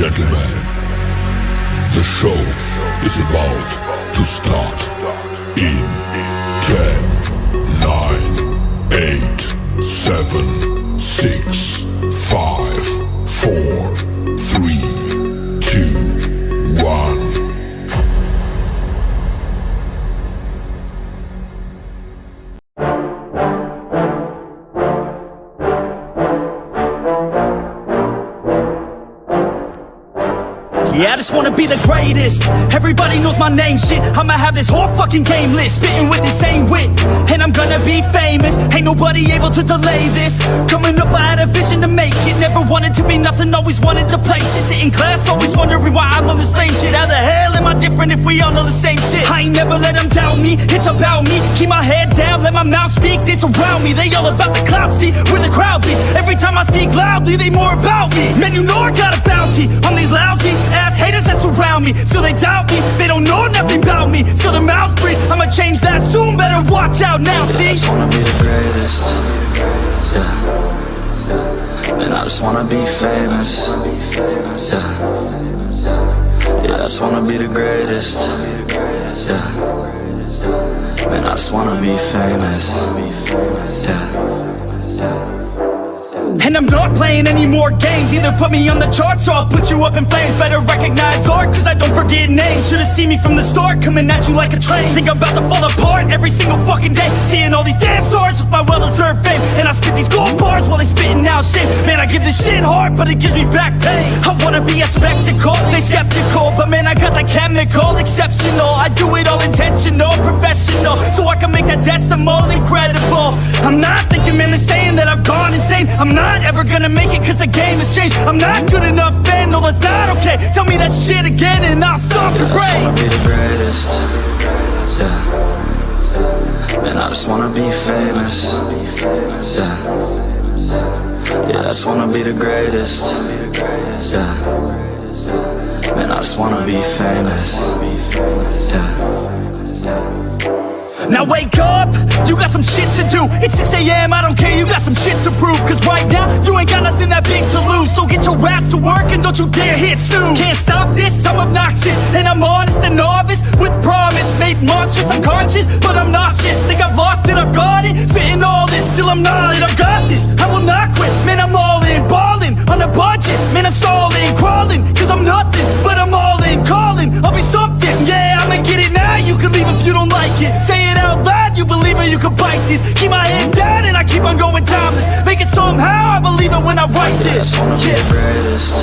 gentlemen, the show is about to start in 10, 9, 8, 7, 6, 5, 4, 3, 2, 1. Yeah, I just wanna be the greatest. Everybody knows my name, shit. I'ma have this whole fucking game list, spitting with the same wit, and I'm gonna be famous. Ain't nobody able to delay this. Coming up, I had a vision to make it. Never wanted to be nothing, always wanted to play shit. In class, always wondering why I know the same shit. How the hell am I different if we all know the same shit? I ain't never let them doubt me, it's about me. Keep my head down, let my mouth speak. They surround me, they all about the clout, see where the crowd be. Every time I speak loudly, they more about me. Man, you know I got a bounty on these lousy ass haters that surround me. So they doubt me, they don't know nothing about me. So their mouths breathe, I'ma change that soon. Better watch out now, see? I just wanna be the greatest. Yeah. And I just wanna be famous. Yeah, I just wanna be the greatest. Yeah. And I just wanna be famous. Yeah. And I'm not playing any more games. Either put me on the charts or I'll put you up in flames. Better recognize art, cause I don't forget names. Should've seen me from the start, coming at you like a train. Think I'm about to fall apart every single fucking day. Seeing all these damn stars with my well-deserved fame. And I spit these gold bars while they spitting out shit. Man, I give this shit hard, but it gives me back pain. I wanna be a spectacle, they skeptical. But man, I got that chemical, exceptional. I do it all intentional, professional. So I can make that decimal incredible. I'm not thinking, man, they're saying that I've gone insane. I'm not ever gonna make it cause the game has changed. I'm not good enough, man, no that's not okay. Tell me that shit again and I'll stop the brain. I just wanna be the greatest. Yeah. And I just wanna be famous. Yeah. Yeah, I just wanna be the greatest. Yeah. Man, I just wanna be famous. Yeah. Now wake up, you got some shit to do. It's 6 a.m, I don't care, you got some shit to prove. Cause right now, you ain't got nothing that big to lose. So get your ass to work and don't you dare hit snooze. Can't stop this, I'm obnoxious. And I'm honest and novice with promise. Made monstrous, I'm conscious, but I'm nauseous. Think I've lost it, I've got it. Spitting all this, still I'm not it. I've got this, I will not quit. Man, I'm all in, balling on a budget. Man, I'm stalling, crawling, cause I'm nothing. But I'm all in, calling, I'll be something. Yeah, I'ma get it now, you can leave if you don't like it. Say it out loud, you believe it, you can bite this. Keep my head down and I keep on going timeless. Make it somehow, I believe it when I write this. I just wanna be the greatest.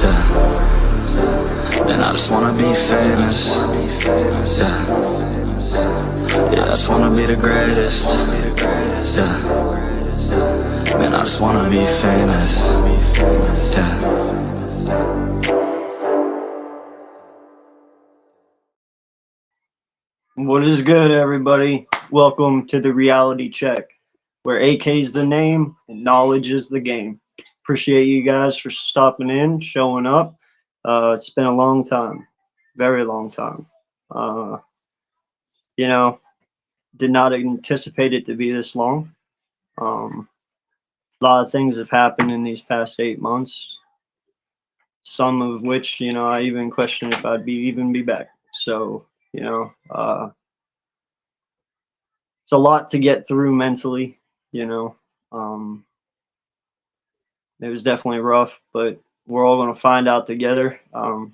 Yeah. And I just wanna be famous. Yeah. Yeah, I just wanna be the greatest. Yeah. Man, I just wanna be famous. Yeah. What is good, everybody? Welcome to the Reality Check, where AK is the name and knowledge is the game. Appreciate you guys for stopping in, showing up. It's been a long time, very long time. You know, did not anticipate it to be this long. A lot of things have happened in these past 8 months, some of which, you know, I even question if I'd even be back. So, you know, it's a lot to get through mentally, you know. It was definitely rough, but we're all going to find out together. I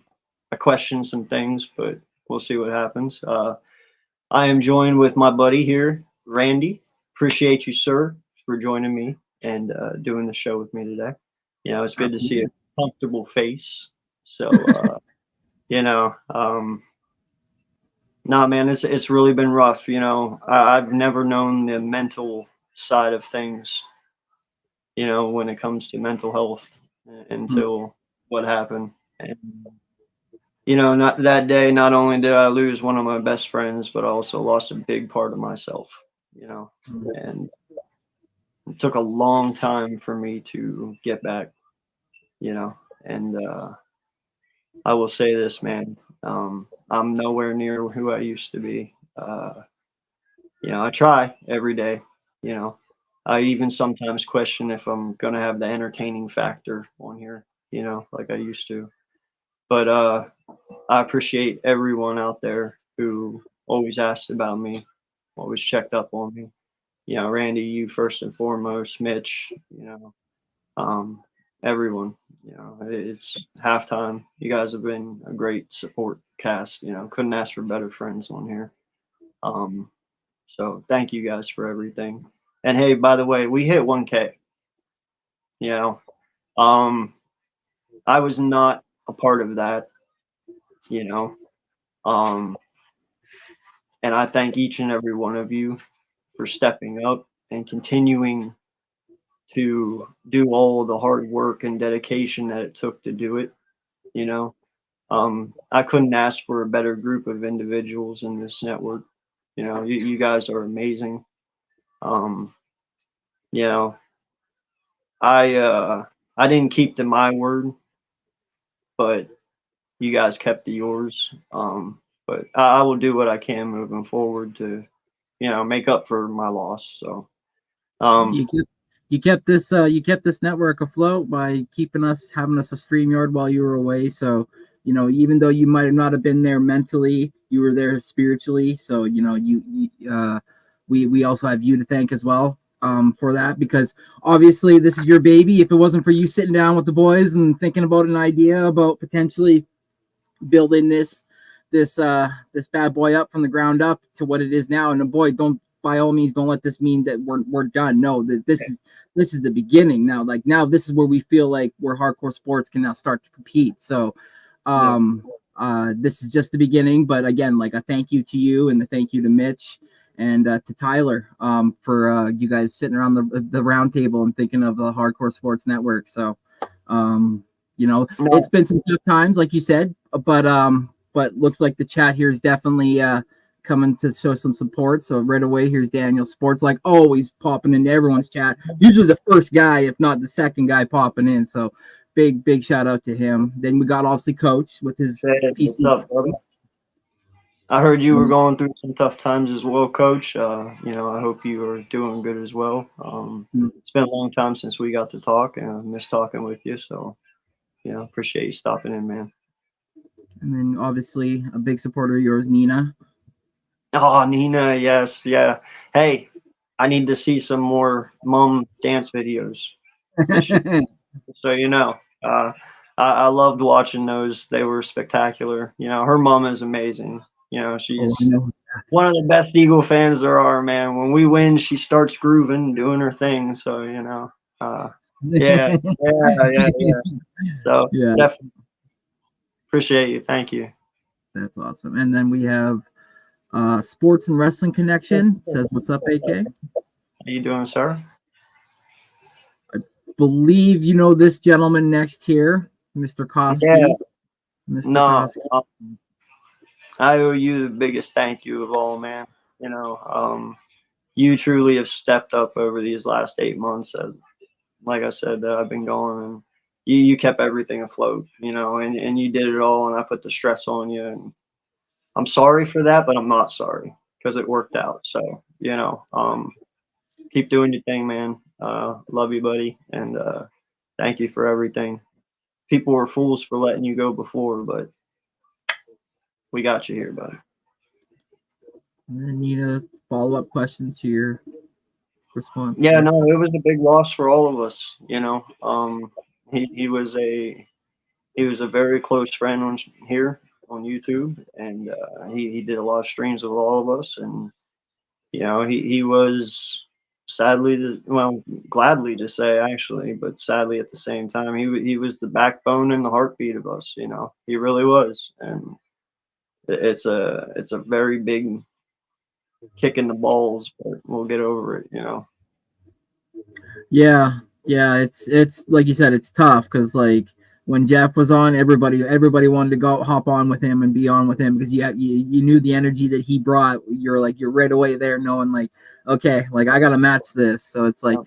question some things, but we'll see what happens. I am joined with my buddy here, Randy. Appreciate you, sir, for joining me and doing the show with me today. You know, it's good to see a comfortable face. So, you know, nah, man, it's really been rough. You know, I've never known the mental side of things, you know, when it comes to mental health until what happened. And, you know, not that day, not only did I lose one of my best friends, but I also lost a big part of myself, you know, and it took a long time for me to get back, you know, and I will say this, man, I'm nowhere near who I used to be. You know, I try every day, you know. I even sometimes question if I'm going to have the entertaining factor on here, you know, like I used to. But I appreciate everyone out there who always asked about me, always checked up on me. You know, Randy, you first and foremost, Mitch, you know, everyone. You know, it's halftime. You guys have been a great support cast. You know, couldn't ask for better friends on here. So thank you guys for everything. And hey, by the way, we hit 1K. You know, I was not a part of that. You know, and I thank each and every one of you for stepping up and continuing to do all the hard work and dedication that it took to do it. You know, I couldn't ask for a better group of individuals in this network. You know, you guys are amazing. You know, I didn't keep to my word, but you guys kept to yours. But I will do what I can moving forward to, you know, make up for my loss. So, you kept this network afloat by having us a StreamYard while you were away. So, you know, even though you might not have been there mentally, you were there spiritually. So, you know, we also have you to thank as well for that, because obviously this is your baby. If it wasn't for you sitting down with the boys and thinking about an idea about potentially building this bad boy up from the ground up to what it is now, and boy, by all means don't let this mean that we're done. No, this is the beginning now. Like, now this is where we feel like where hardcore sports can now start to compete. So this is just the beginning, but again, like, a thank you to you, and a thank you to Mitch and to Tyler for you guys sitting around the round table and thinking of the Hardcore Sports Network. So you know, it's been some tough times, like you said, but looks like the chat here is definitely coming to show some support. So right away, here's Daniel Sports, like always, popping into everyone's chat. Usually the first guy, if not the second guy, popping in. So big shout out to him. Then we got obviously Coach with his PC. What's up, I heard you were going through some tough times as well, Coach. You know, I hope you are doing good as well. It's been a long time since we got to talk, and I miss talking with you. So, you know, appreciate you stopping in, man. And then obviously a big supporter of yours, Nina. Oh, Nina, yes, yeah. Hey, I need to see some more mom dance videos. So, you know, I loved watching those. They were spectacular. You know, her mom is amazing. You know, she's one of the best Eagle fans there are, man. When we win, she starts grooving, doing her thing. So, you know, yeah. So, yeah, definitely appreciate you. Thank you. That's awesome. And then we have Sports and Wrestling Connection. Says, what's up, AK? How you doing, sir? I believe you know this gentleman next here, Mr. Koski. Yeah. Mr. No, Koski. I owe you the biggest thank you of all, man. You know, you truly have stepped up over these last 8 months. As, like I said, that I've been going, and you kept everything afloat, you know, and you did it all, and I put the stress on you, and I'm sorry for that, but I'm not sorry because it worked out. So, you know, keep doing your thing, man. Love you, buddy, and thank you for everything. People were fools for letting you go before, but we got you here, buddy. And then need a follow-up question to your response. Yeah, no, it was a big loss for all of us. You know, he was a very close friend on YouTube, and he did a lot of streams with all of us, and you know, he was gladly to say actually, but sadly at the same time, he was the backbone and the heartbeat of us. You know, he really was, and it's a very big kick in the balls, but we'll get over it. You know. Yeah, it's like you said, it's tough because like when Jeff was on, everybody wanted to go hop on with him and be on with him because you knew the energy that he brought. You're right away there knowing like, okay, like I gotta match this. So it's like,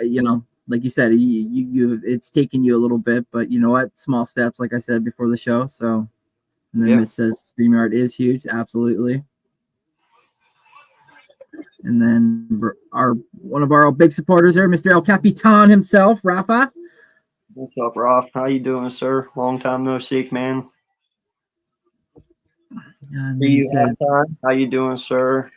you know, like you said, you it's taken you a little bit, but you know what, small steps, like I said before the show. So, and then Mitch says StreamYard is huge, absolutely. And then one of our big supporters there, Mr. El Capitan himself, Rafa. What's up, Roth? How you doing, sir? Long time no see, man. And Do then he you have says, time? How you doing, sir?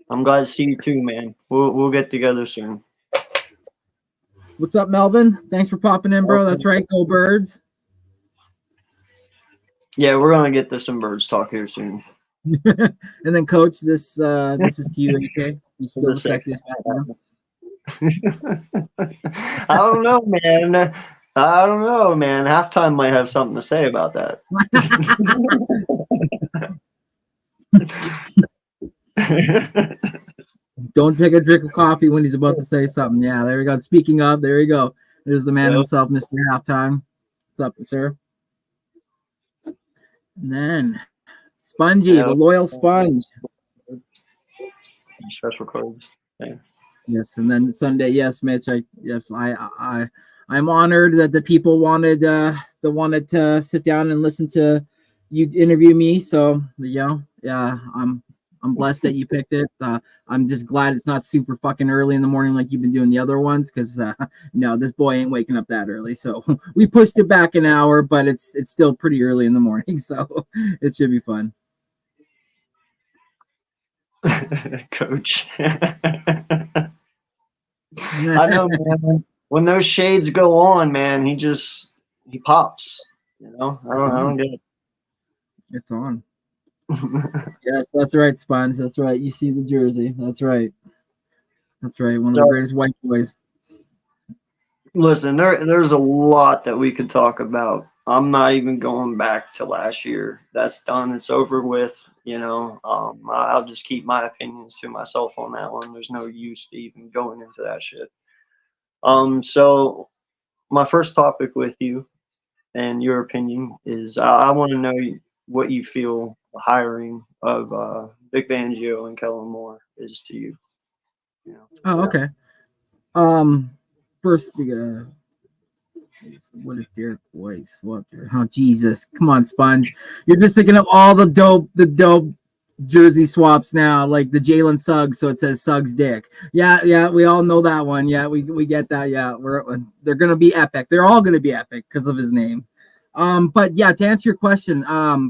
I'm glad to see you too, man. We'll get together soon. "What's up, Melvin? Thanks for popping in, bro. That's right, go Birds." Yeah, we're gonna get to some birds talk here soon. And then, Coach, this is to you, AK. He's still the sexiest man. I don't know, man. I don't know, man. Halftime might have something to say about that. Don't take a drink of coffee when he's about to say something. Yeah, there we go. Speaking of, there you go. There's the man Yep. himself, Mr. Halftime. What's up, sir? And then Spongy, Yeah. the loyal sponge. Special cards. Yeah. Yes, and then Sunday, yes, Mitch. I'm honored that the people wanted to sit down and listen to you interview me. So yeah, I'm blessed that you picked it. I'm just glad it's not super fucking early in the morning like you've been doing the other ones, because no, this boy ain't waking up that early. So we pushed it back an hour, but it's still pretty early in the morning, so it should be fun. Coach. I know, man. When those shades go on, man, he pops. You know, I don't get it. It's on. Yes, that's right, Spons. That's right. You see the jersey. That's right. That's right. One of the greatest white boys. Listen, there's a lot that we could talk about. I'm not even going back to last year. That's done. It's over with. You know, I'll just keep my opinions to myself on that one. There's no use to even going into that shit. So my first topic with you and your opinion is I want to know what you feel the hiring of Vic Fangio and Kellen Moore is to you. You know, Oh, okay. First, what is Derek Weiss? What? Oh, Jesus! Come on, Sponge. You're just thinking of all the dope jersey swaps now, like the Jalen Suggs, so it says Suggs Dick. Yeah, we all know that one. Yeah, we get that. Yeah, they're gonna be epic. They're all gonna be epic because of his name. But yeah, to answer your question,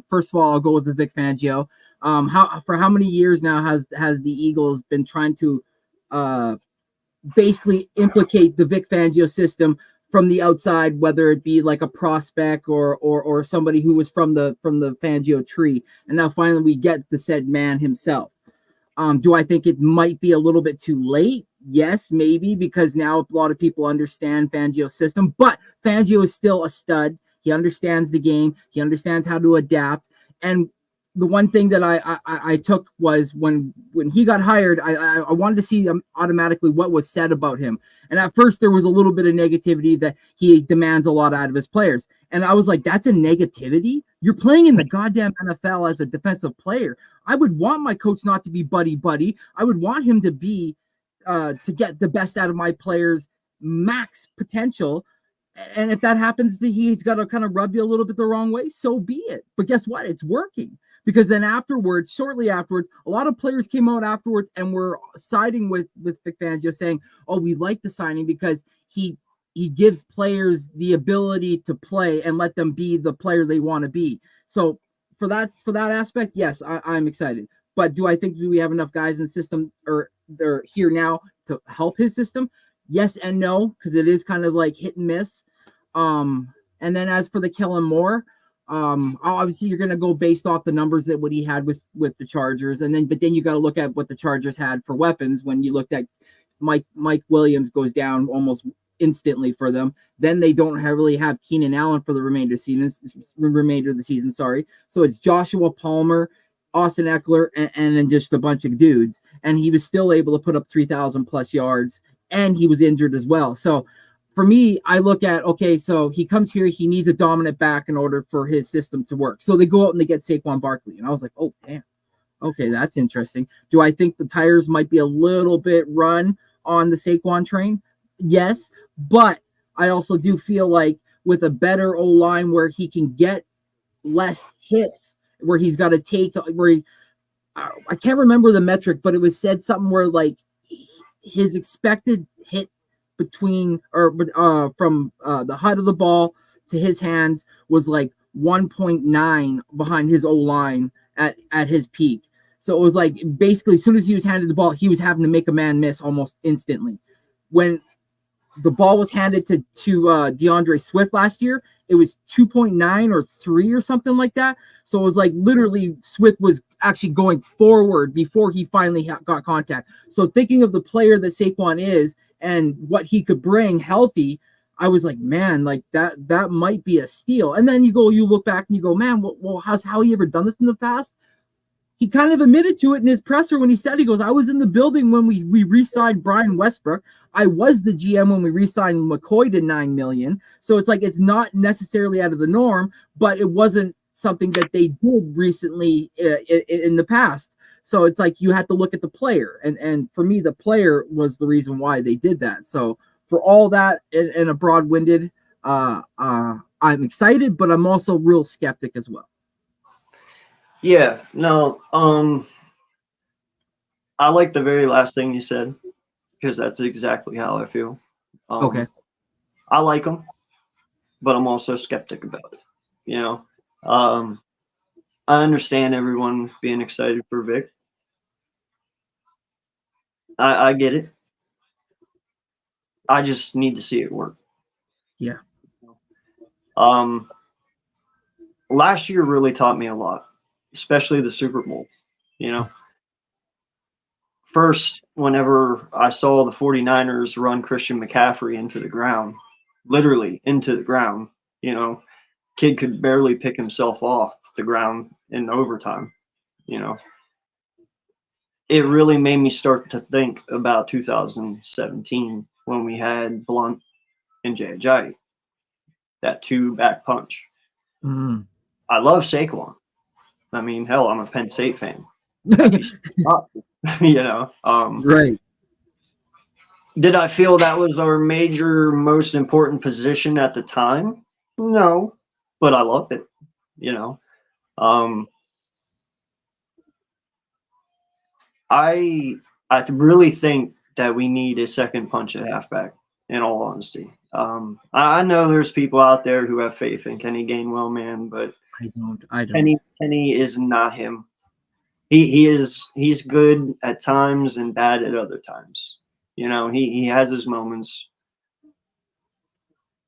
first of all, I'll go with the Vic Fangio. How many years now has the Eagles been trying to basically implicate the Vic Fangio system from the outside, whether it be like a prospect or somebody who was from the Fangio tree, and now finally we get the said man himself. Do I think it might be a little bit too late? Yes, maybe, because now a lot of people understand Fangio's system, but Fangio is still a stud. He understands the game. He understands how to adapt. And the one thing that I took was when he got hired, I wanted to see automatically what was said about him. And at first there was a little bit of negativity that he demands a lot out of his players. And I was like, that's a negativity? You're playing in the goddamn NFL as a defensive player. I would want my coach not to be buddy. I would want him to be to get the best out of my players' max potential. And if that happens, he's got to kind of rub you a little bit the wrong way, so be it. But guess what? It's working. Because then afterwards, shortly afterwards, a lot of players came out afterwards and were siding with Vic Fangio, saying, "Oh, we like the signing because he gives players the ability to play and let them be the player they want to be." So for that aspect, yes, I'm excited. But do I think we have enough guys in the system or they're here now to help his system? Yes and no, because it is kind of like hit and miss. And then as for the Kellen Moore, obviously you're going to go based off the numbers that what he had with the Chargers, but then you got to look at what the Chargers had for weapons. When you looked at Mike Williams goes down almost instantly for them, then they don't really have Keenan Allen for the remainder of the season. Sorry, so it's Joshua Palmer, Austin Eckler, and then just a bunch of dudes, and he was still able to put up 3,000 plus yards, and he was injured as well. So for me, I look at, okay, so he comes here, he needs a dominant back in order for his system to work. So they go out and they get Saquon Barkley. And I was like, oh, damn. Okay, that's interesting. Do I think the tires might be a little bit run on the Saquon train? Yes, but I also do feel like with a better O-line where he can get less hits, where he's got to take, I can't remember the metric, but it was said something where like his expected hit between or from the height of the ball to his hands was like 1.9 behind his O line at his peak. So it was like basically as soon as he was handed the ball, he was having to make a man miss almost instantly. When the ball was handed to DeAndre Swift last year, it was 2.9 or 3 or something like that. So it was like literally Swift was actually going forward before he finally got contact. So thinking of the player that Saquon is and what he could bring healthy, I was like, man, like that might be a steal. And then you look back and you go, man, well, how he ever done this in the past? He kind of admitted to it in his presser when he said, he goes, I was in the building when we re-signed Brian Westbrook. I was the GM when we re-signed McCoy to $9 million. So it's like, it's not necessarily out of the norm, but it wasn't something that they did recently in the past. So it's like, you have to look at the player. And for me, the player was the reason why they did that. So for all that and a broad-winded, I'm excited, but I'm also real skeptic as well. Yeah, no, I like the very last thing you said because that's exactly how I feel. Okay. I like him, but I'm also skeptic about it. You know, I understand everyone being excited for Vic. I get it. I just need to see it work. Yeah. Last year really taught me a lot. Especially the Super Bowl, you know. First, whenever I saw the 49ers run Christian McCaffrey into the ground, literally into the ground, you know, kid could barely pick himself off the ground in overtime, you know. It really made me start to think about 2017 when we had Blunt and Jay Ajayi, that 2-back punch. Mm. I love Saquon. I mean, hell, I'm a Penn State fan. You know, right. Did I feel that was our major, most important position at the time? No, but I loved it. You know, I really think that we need a second punch at halfback. In all honesty, I know there's people out there who have faith in Kenny Gainwell, man, but I don't. Kenny is not him. He's good at times and bad at other times. You know, he has his moments.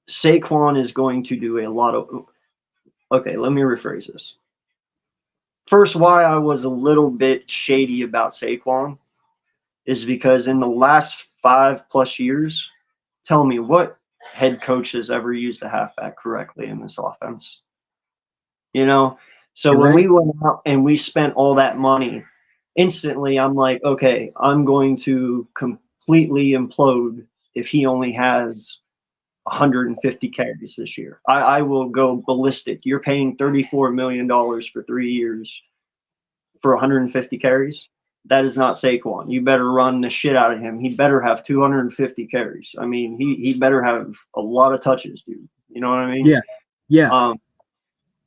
Saquon is going to do a lot of. Okay, let me rephrase this. First, why I was a little bit shady about Saquon is because in the last 5+ years, tell me what head coach has ever used a halfback correctly in this offense? You know, so when we went out and we spent all that money, instantly I'm like, okay, I'm going to completely implode if he only has 150 carries this year. I will go ballistic. You're paying $34 million for 3 years for 150 carries. That is not Saquon. You better run the shit out of him. He better have 250 carries. I mean, he better have a lot of touches, dude. You know what I mean? Yeah. Yeah.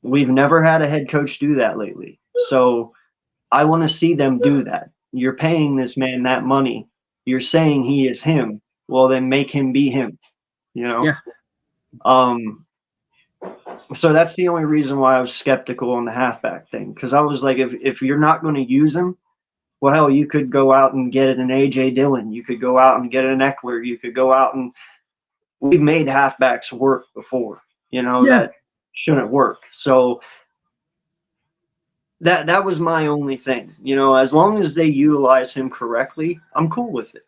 We've never had a head coach do that lately. So I want to see them do that. You're paying this man that money. You're saying he is him. Well, then make him be him, you know? Yeah. So that's the only reason why I was skeptical on the halfback thing. Because I was like, if you're not going to use him, well, hell, you could go out and get an A.J. Dillon. You could go out and get an Eckler. You could go out and – we've made halfbacks work before, you know, that shouldn't work. So that was my only thing. You know, as long as they utilize him correctly, I'm cool with it,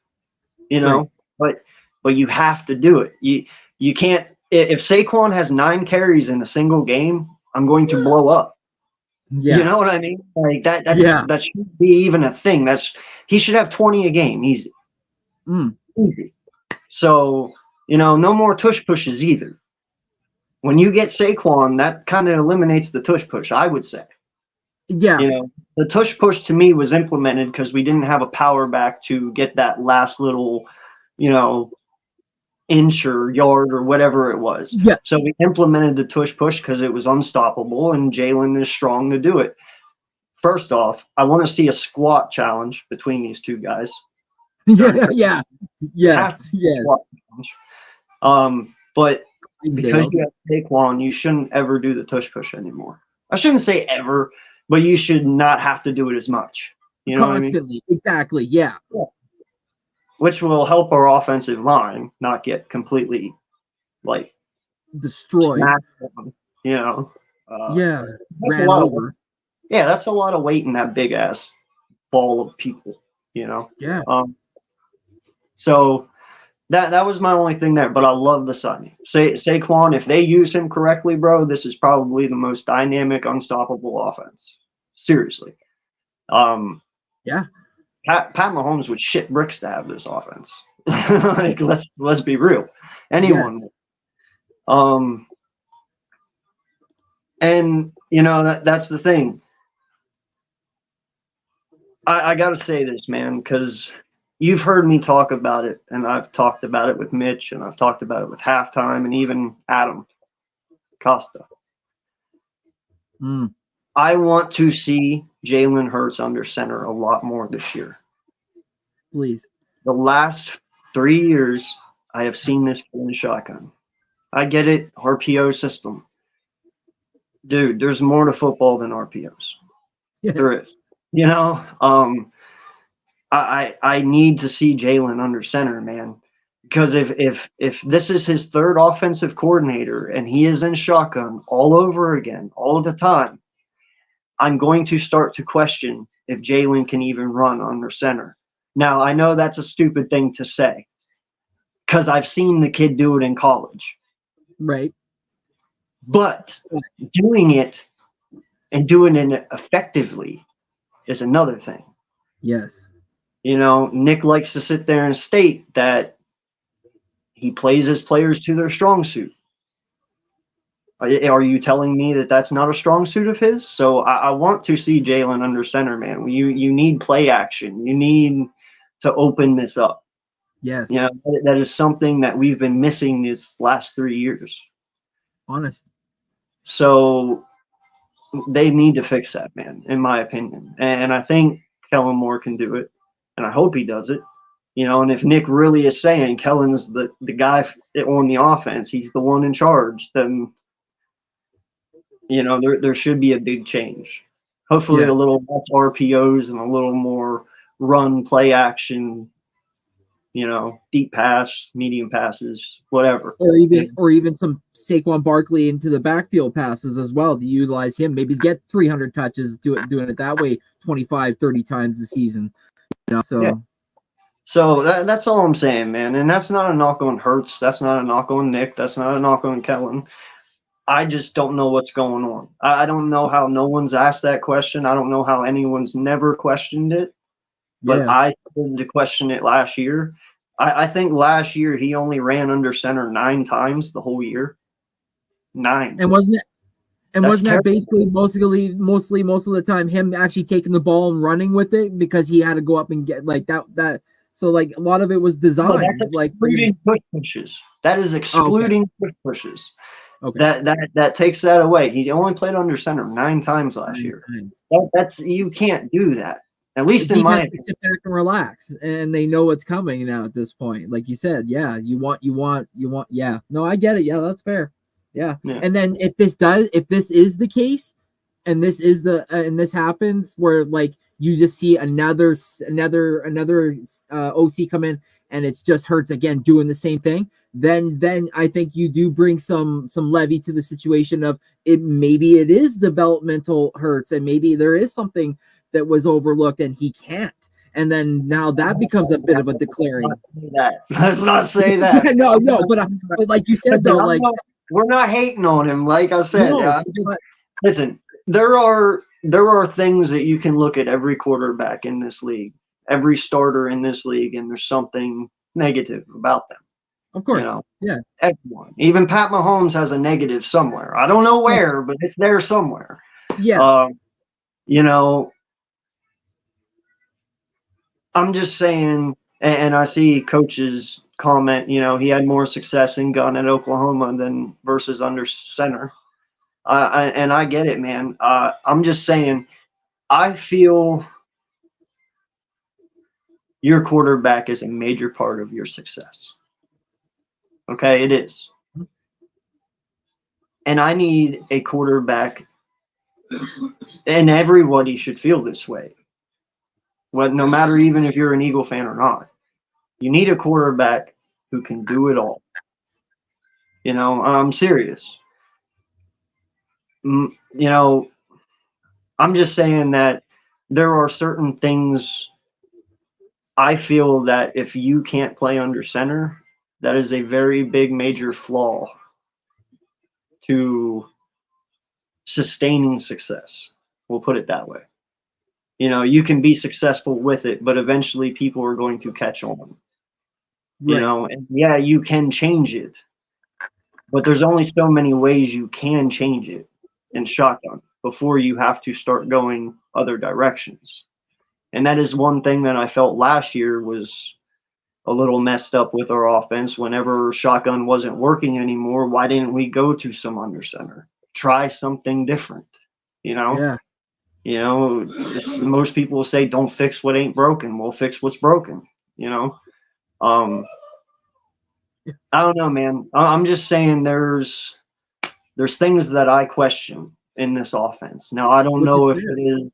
you know. Right. But you have to do it. You can't – if Saquon has 9 carries in a single game, I'm going to blow up. Yeah. You know what I mean? Like that shouldn't be even a thing. He should have 20 a game. Easy. Easy. So, you know, no more tush pushes either. When you get Saquon, that kind of eliminates the tush push, I would say. Yeah. You know, the tush push to me was implemented because we didn't have a power back to get that last little, you know, inch or yard or whatever it was. Yeah. So we implemented the tush push because it was unstoppable and Jalen is strong to do it. First off, I want to see a squat challenge between these two guys. Yeah. Yes. Yes. But because Clydesdales. you have Saquon, you shouldn't ever do the tush push anymore. I shouldn't say ever, but you should not have to do it as much. You know what I mean? Constantly. Exactly. Yeah. Which will help our offensive line not get completely like Destroyed. smacked on, you know. Yeah. That's Ran a lot over. yeah, that's a lot of weight in that big ass ball of people, you know. Yeah. So that was my only thing there, but I love the signing. Saquon, if they use him correctly, bro, this is probably the most dynamic, unstoppable offense. Seriously. Yeah. Pat Mahomes would shit bricks to have this offense. Like, let's be real. Anyone. Yes. Would. And you know that's the thing. I gotta say this, man, because you've heard me talk about it, and I've talked about it with Mitch, and I've talked about it with Halftime, and even Adam Costa. Mm. I want to see Jalen Hurts under center a lot more this year. Please. The last 3 years, I have seen this in the shotgun. I get it, RPO system. Dude, there's more to football than RPOs. Yes. There is. You know, I need to see Jalen under center, man. Because if this is his third offensive coordinator and he is in shotgun all over again, all the time, I'm going to start to question if Jalen can even run under center. Now, I know that's a stupid thing to say because I've seen the kid do it in college. Right. But doing it and doing it effectively is another thing. Yes. You know, Nick likes to sit there and state that he plays his players to their strong suit. Are you telling me that that's not a strong suit of his? So I want to see Jalen under center, man. You need play action. You need to open this up. Yes. You know, that is something that we've been missing these last 3 years. Honest. So they need to fix that, man, in my opinion. And I think Kellen Moore can do it, and I hope he does it. You know, and if Nick really is saying Kellen's the guy on the offense, he's the one in charge, then, you know, there should be a big change. Hopefully a little less RPOs and a little more run, play action, you know, deep pass, medium passes, whatever. Or even some Saquon Barkley into the backfield passes as well to utilize him. Maybe get 300 touches doing it that way 25, 30 times a season. You know, so. Yeah. So that's all I'm saying, man. And that's not a knock on Hurts. That's not a knock on Nick. That's not a knock on Kellen. I just don't know what's going on. I don't know how no one's asked that question. I don't know how anyone's never questioned it. But I started to question it last year. I think last year he only ran under center 9 times the whole year. 9. And wasn't that terrible. basically mostly most of the time him actually taking the ball and running with it because he had to go up and get like that so like a lot of it was designed that's like excluding push pushes. That is excluding push pushes. Okay. That takes that away. He only played under center 9 times last year. That's you can't do that. At least in my opinion. Sit back and relax, and they know what's coming now at this point. Like you said, you want. Yeah, no, I get it. Yeah, that's fair. Yeah. And then if this is the case, and this is and this happens where like you just see another OC come in and it's just Hurts again doing the same thing, then I think you do bring some levy to the situation of it. Maybe it is developmental Hurts, and maybe there is something that was overlooked and he can't. And then now that becomes a bit of a declaring. Let's not say that. no, but like you said though, like we're not hating on him. Like I said, listen, there are things that you can look at every quarterback in this league, every starter in this league, and there's something negative about them. Of course, you know, yeah. Everyone, even Pat Mahomes has a negative somewhere. I don't know where, but it's there somewhere. Yeah. You know, I'm just saying, and I see coaches comment, you know, he had more success in gun at Oklahoma than versus under center. And I get it, man. I'm just saying, I feel, your quarterback is a major part of your success. Okay, it is. And I need a quarterback, and everybody should feel this way. Well, no matter even if you're an Eagle fan or not, you need a quarterback who can do it all. You know, I'm serious. You know, I'm just saying that there are certain things I feel that if you can't play under center, that is a very big major flaw to sustaining success. We'll put it that way. You know, you can be successful with it, but eventually people are going to catch on. You know, and yeah, you can change it, but there's only so many ways you can change it in shotgun before you have to start going other directions. And that is one thing that I felt last year was a little messed up with our offense. Whenever shotgun wasn't working anymore, why didn't we go to some under center? Try something different, you know? Yeah. You know, most people say, don't fix what ain't broken. We'll fix what's broken, you know? I don't know, man. I'm just saying there's things that I question in this offense. Now, I don't know if it is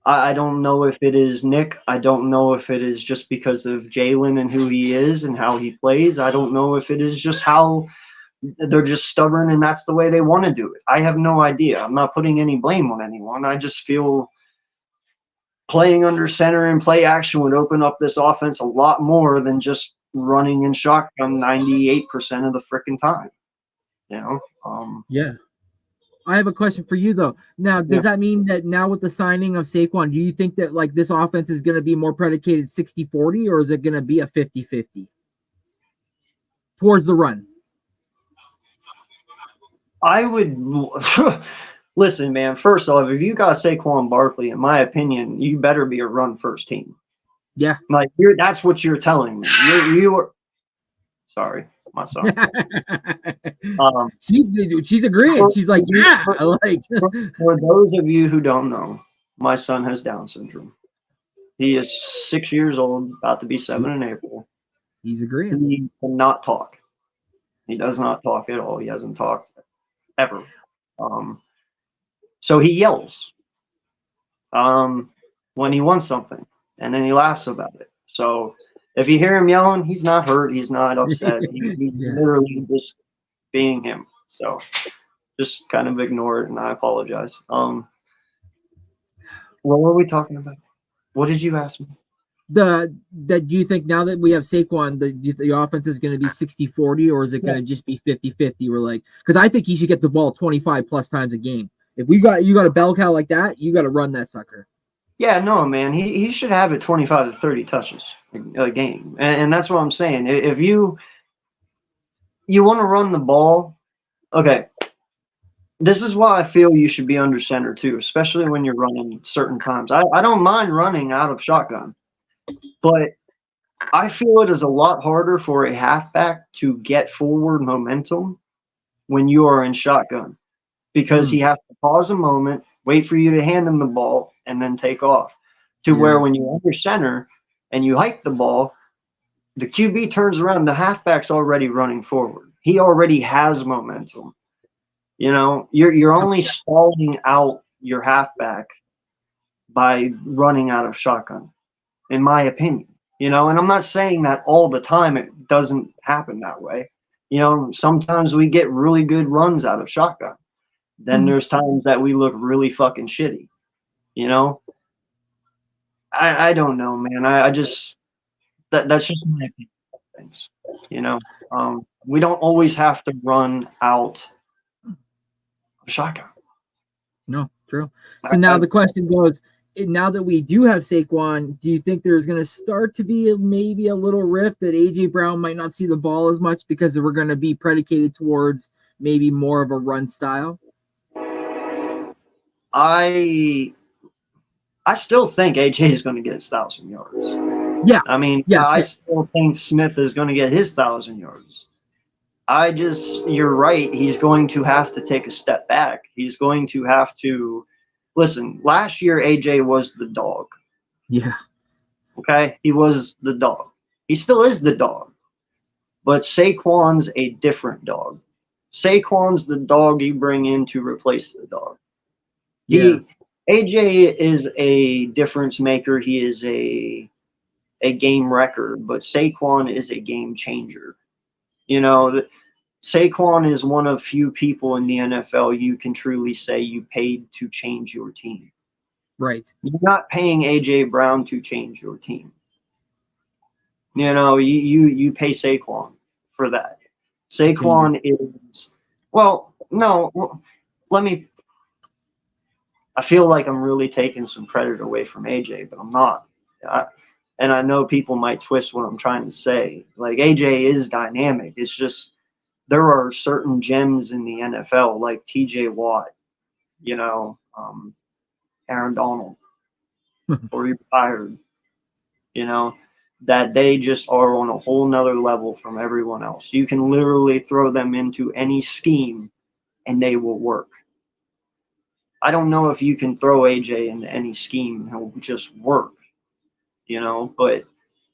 I don't know if it is Nick. I don't know if it is just because of Jalen and who he is and how he plays. I don't know if it is just how they're just stubborn and that's the way they want to do it. I have no idea. I'm not putting any blame on anyone. I just feel playing under center and play action would open up this offense a lot more than just running in shotgun 98% of the freaking time. You know? Yeah. I have a question for you though. Now, does that mean that now with the signing of Saquon, do you think that like this offense is going to be more predicated 60-40 or is it going to be a 50-50 towards the run? I would listen, man. First off, if you got Saquon Barkley, in my opinion, you better be a run first team. Yeah, like that's what you're telling me. You're sorry, my son. She's agreeing. She's like, yeah. For those of you who don't know, my son has Down syndrome. He is 6 years old, about to be 7 in April. He's agreeing. He cannot talk. He does not talk at all. He hasn't talked ever. So he yells when he wants something, and then he laughs about it. So if you hear him yelling, he's not hurt. He's not upset. He's literally just being him. So just kind of ignore it, and I apologize. What were we talking about? What did you ask me? Do you think now that we have Saquon, the offense is going to be 60-40 or is it going to just be 50-50? We're like, because I think he should get the ball 25 plus times a game. If you got a bell cow like that, you got to run that sucker. Yeah, no, man. He should have it 25 to 30 touches a game. And that's what I'm saying. If you want to run the ball, okay, this is why I feel you should be under center too, especially when you're running certain times. I don't mind running out of shotgun, but I feel it is a lot harder for a halfback to get forward momentum when you are in shotgun because he has to pause a moment, wait for you to hand him the ball, and then take off. Where when you're under center and you hike the ball, the QB turns around, the halfback's already running forward. He already has momentum. You know, you're only stalling out your halfback by running out of shotgun, in my opinion. You know, and I'm not saying that all the time it doesn't happen that way. You know, sometimes we get really good runs out of shotgun. Then there's times that we look really fucking shitty. You know? I don't know, man. I just that's just my opinion of things. You know? We don't always have to run out of shotgun. No, true. So now the question goes, now that we do have Saquon, do you think there's going to start to be maybe a little rift that A.J. Brown might not see the ball as much because we're going to be predicated towards maybe more of a run style? I still think A.J. is going to get his 1,000 yards. Yeah. I mean, I still think Smith is going to get his 1,000 yards. You're right. He's going to have to take a step back. He's going to have to listen. Last year, AJ was the dog. Yeah. Okay, he was the dog. He still is the dog, but Saquon's a different dog. Saquon's the dog you bring in to replace the dog. Yeah. AJ is a difference maker. He is a game wrecker, but Saquon is a game changer. You know, Saquon is one of few people in the NFL you can truly say you paid to change your team. Right. You're not paying AJ Brown to change your team. You know, you pay Saquon for that. Saquon is let me. I feel like I'm really taking some credit away from AJ, but I'm not. And I know people might twist what I'm trying to say. Like, AJ is dynamic. It's just there are certain gems in the NFL, like TJ Watt, you know, Aaron Donald, or he retired, you know, that they just are on a whole nother level from everyone else. You can literally throw them into any scheme and they will work. I don't know if you can throw AJ into any scheme, he'll just work, you know, but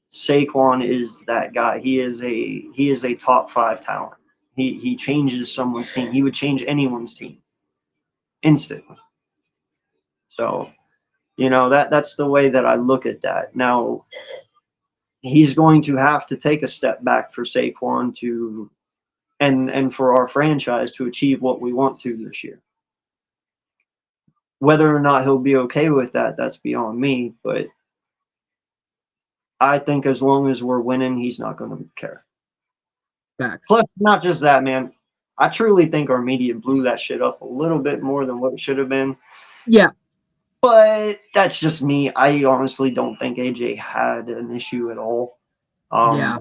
Saquon is that guy. He is a top 5 talent. He changes someone's team. He would change anyone's team instantly. So, you know, that's the way that I look at that. Now, he's going to have to take a step back for Saquon to and for our franchise to achieve what we want to this year. Whether or not he'll be okay with that, that's beyond me, but I think as long as we're winning, he's not going to care. Facts. Plus, not just that, man. I truly think our media blew that shit up a little bit more than what it should have been. Yeah. But that's just me. I honestly don't think AJ had an issue at all. Yeah.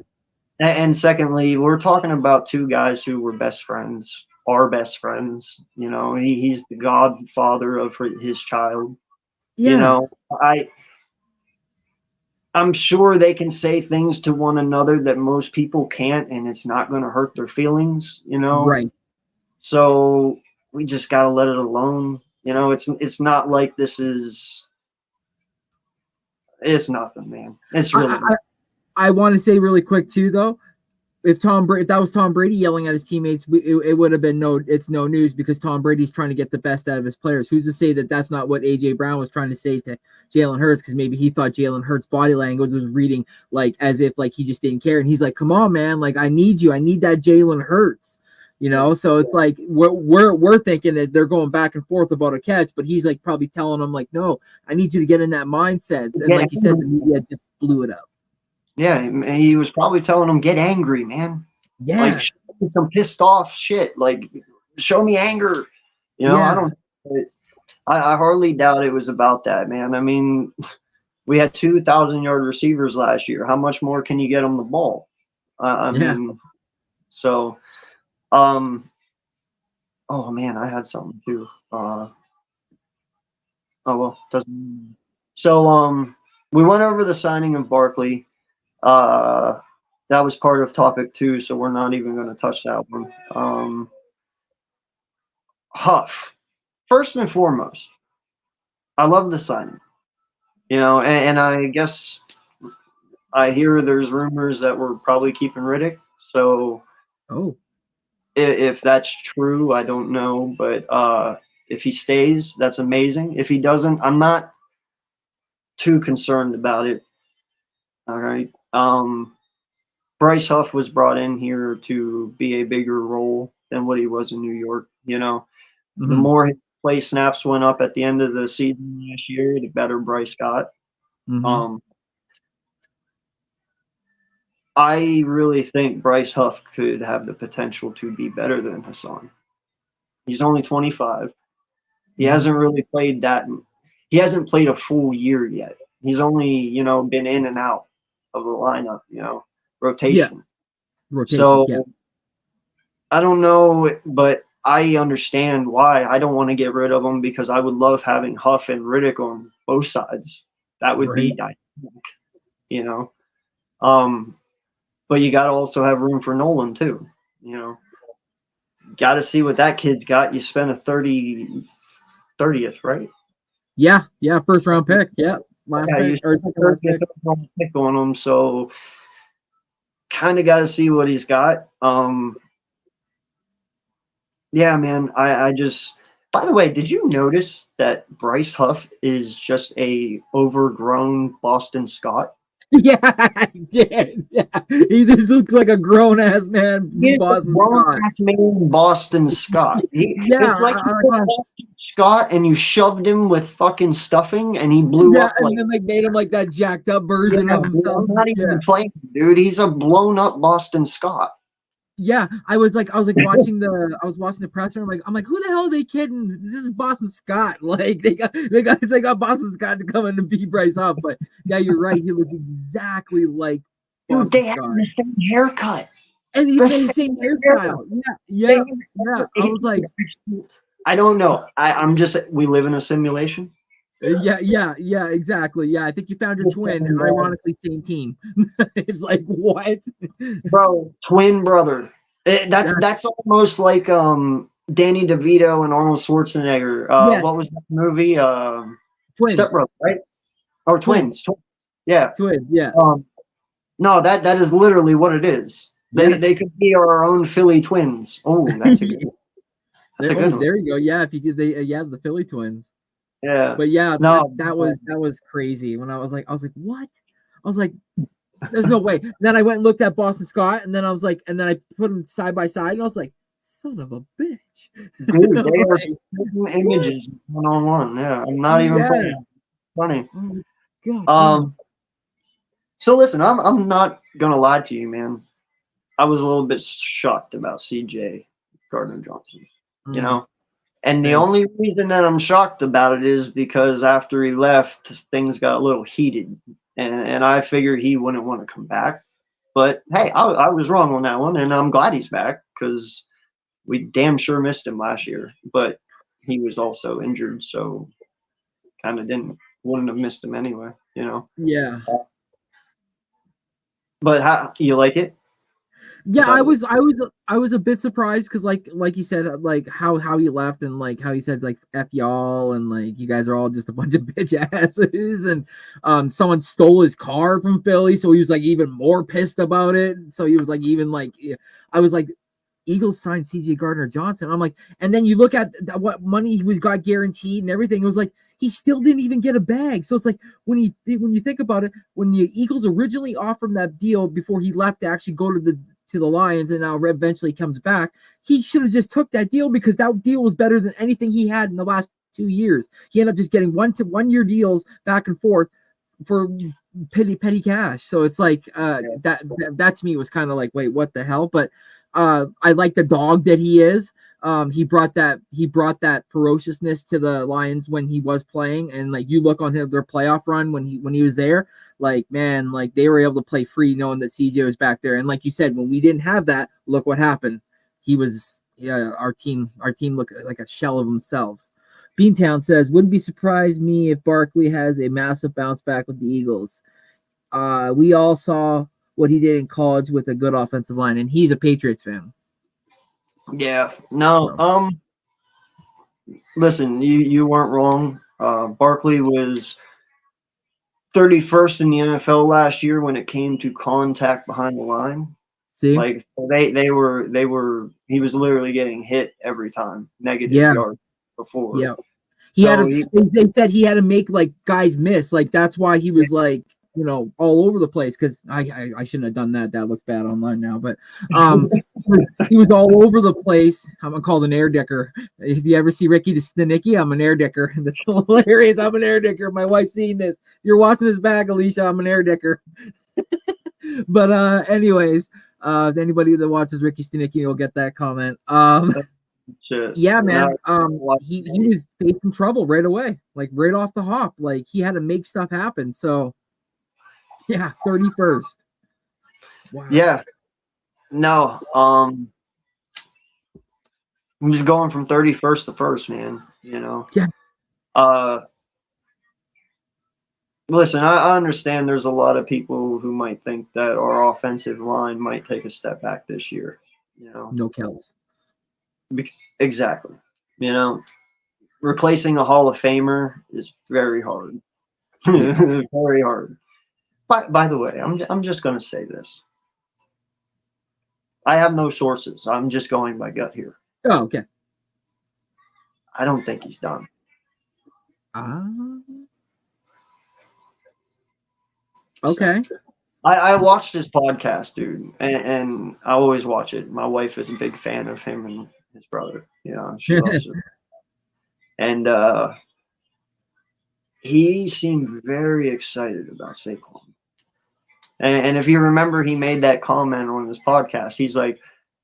And secondly, we're talking about two guys who were best friends, are best friends. You know, he's the godfather of his child. Yeah. You know, I'm sure they can say things to one another that most people can't, and it's not going to hurt their feelings, you know? Right. So we just got to let it alone. You know, it's not like this is – it's nothing, man. It's really I want to say really quick, too, though. If that was Tom Brady yelling at his teammates, it would have been no news because Tom Brady's trying to get the best out of his players. Who's to say that that's not what AJ Brown was trying to say to Jalen Hurts? Because maybe he thought Jalen Hurts' body language was reading like as if like he just didn't care, and he's like, "Come on, man! Like I need you. I need that Jalen Hurts." You know, so it's like we're thinking that they're going back and forth about a catch, but he's like probably telling them like, "No, I need you to get in that mindset." And like you said, the media just blew it up. Yeah, he was probably telling them, get angry, man. Yeah. Like, show me some pissed off shit. Like, show me anger. You know, Yeah. I hardly doubt it was about that, man. I mean, we had 2,000-yard receivers last year. How much more can you get on the ball? I mean, so, oh, man, I had something, too. Oh, well, doesn't. So, we went over the signing of Barkley. That was part of topic 2, so we're not even going to touch that one. Huff, first and foremost, I love the signing. You know, and I guess I hear there's rumors that we're probably keeping Riddick. So, if that's true, I don't know, but if he stays, that's amazing. If he doesn't, I'm not too concerned about it. All right. Bryce Huff was brought in here to be a bigger role than what he was in New York. You know, the more his play snaps went up at the end of the season last year, the better Bryce got. I really think Bryce Huff could have the potential to be better than Hassan. He's only 25. He hasn't really played that. He hasn't played a full year yet. He's only, you know, been in and out of the lineup, you know. Rotation. So I don't know, but I understand why. I don't want to get rid of him because I would love having Huff and Riddick on both sides. That would be dynamic, you know. But you got to also have room for Nolan too, you know. Got to see what that kid's got. You spent a 30th, right? Yeah, first round pick. Yeah. last Yeah, you pick or spent second last pick. a pick on him, so kind of got to see what he's got. Yeah, man. I just. By the way, did you notice that Bryce Huff is just a overgrown Boston Scott? Yeah, I did. Yeah, he just looks like a grown ass man from He's a Boston grown Scott. ass man, Boston Scott. Yeah, It's like you took Boston Scott and you shoved him with fucking stuffing, and he blew yeah, up and like. then like made him like that jacked up version Yeah, of dude, himself. I'm not even playing, dude. He's a blown up Boston Scott. Yeah, I was watching the presser. I'm like, who the hell are they kidding? This is Boston Scott. Like they got Boston Scott to come in to beat Bryce Huff. But yeah, you're right. He looks exactly like Dude, Boston they have Scott, the same haircut. and he's the the same hairstyle. Yeah. I was like, I don't know. We live in a simulation. yeah, exactly. Yeah, I think you found your Just twin, saying, and bro. ironically, same team. It's like what? Bro, twin brother. That's almost like Danny DeVito and Arnold Schwarzenegger. Yes. What was that movie? Twins, Step Brother, right? Or twins. Yeah. twins. Yeah. No, that is literally what it is. Yes. They could be our own Philly twins. Oh, that's a good one. That's a good one. There you go. Yeah, if you could, the Philly Twins. Yeah. But yeah, No, that was crazy. When I was like, what? I was like, there's no way. Then I went and looked at Boston Scott, and then I was like, and then I put them side by side, and I was like, son of a bitch. dude, they are taking images 1-on-1. Yeah, I'm not even playing. Funny. Oh, God. So listen, I'm not gonna lie to you, man. I was a little bit shocked about CJ Gardner Johnson. You know, and the only reason that I'm shocked about it is because after he left, things got a little heated, and I figured he wouldn't want to come back. But hey, I was wrong on that one, and I'm glad he's back because we damn sure missed him last year. But he was also injured, so kind of wouldn't have missed him anyway. You know. Yeah. But how you like it? Yeah, I was a bit surprised because like you said, like how he left and like how he said like F y'all and like you guys are all just a bunch of bitch asses and someone stole his car from Philly, so he was like even more pissed about it. So he was like even like I was like, Eagles signed CJ Gardner Johnson. I'm like, and then you look at what money he got guaranteed and everything. It was like he still didn't even get a bag. So it's like when you think about it, when the Eagles originally offered him that deal before he left to actually go to the Lions and now eventually comes back, he should have just took that deal because that deal was better than anything he had in the last 2 years. He ended up just getting 1 year deals back and forth for petty cash. So it's like that to me was kind of like, wait, what the hell? But I like the dog that he is. He brought that ferociousness to the Lions when he was playing, and like you look on their playoff run when he was there, like man, like they were able to play free knowing that CJ was back there. And like you said, when we didn't have that, look what happened. Our team looked like a shell of themselves. Beantown says, wouldn't be surprised me if Barkley has a massive bounce back with the Eagles. We all saw what he did in college with a good offensive line, and he's a Patriots fan. Yeah. No. Listen, you weren't wrong. Barkley was 31st in the NFL last year when it came to contact behind the line. See, like they were. He was literally getting hit every time, negative yards before. Yeah. They said he had to make like guys miss. Like that's why he was like, all over the place. Because I shouldn't have done that. That looks bad online now. But he was all over the place. I'm called an air dicker. If you ever see Ricky the Nicky, I'm an air dicker. That's hilarious. I'm an air dicker. My wife's seen this. You're watching this back, Alicia. I'm an air dicker. But anyways, anybody that watches Ricky Stenicki will get that comment. Yeah, man. He was facing trouble right away, like right off the hop. Like he had to make stuff happen. So, yeah, 31st. Wow. Yeah. No. I'm just going from 31st to first, man. Yeah. Listen, I understand there's a lot of people who might think that our offensive line might take a step back this year. No Kells. Exactly. Replacing a Hall of Famer is very hard Yes. Very hard. By the way, I'm just going to say this. I have no sources. I'm just going by gut here. Oh, okay. I don't think he's done. Ah. Okay. I watched his podcast, dude, and I always watch it. My wife is a big fan of him and his brother. You know, she loves it. And he seemed very excited about Saquon. And if you remember, he made that comment on his podcast. He's like,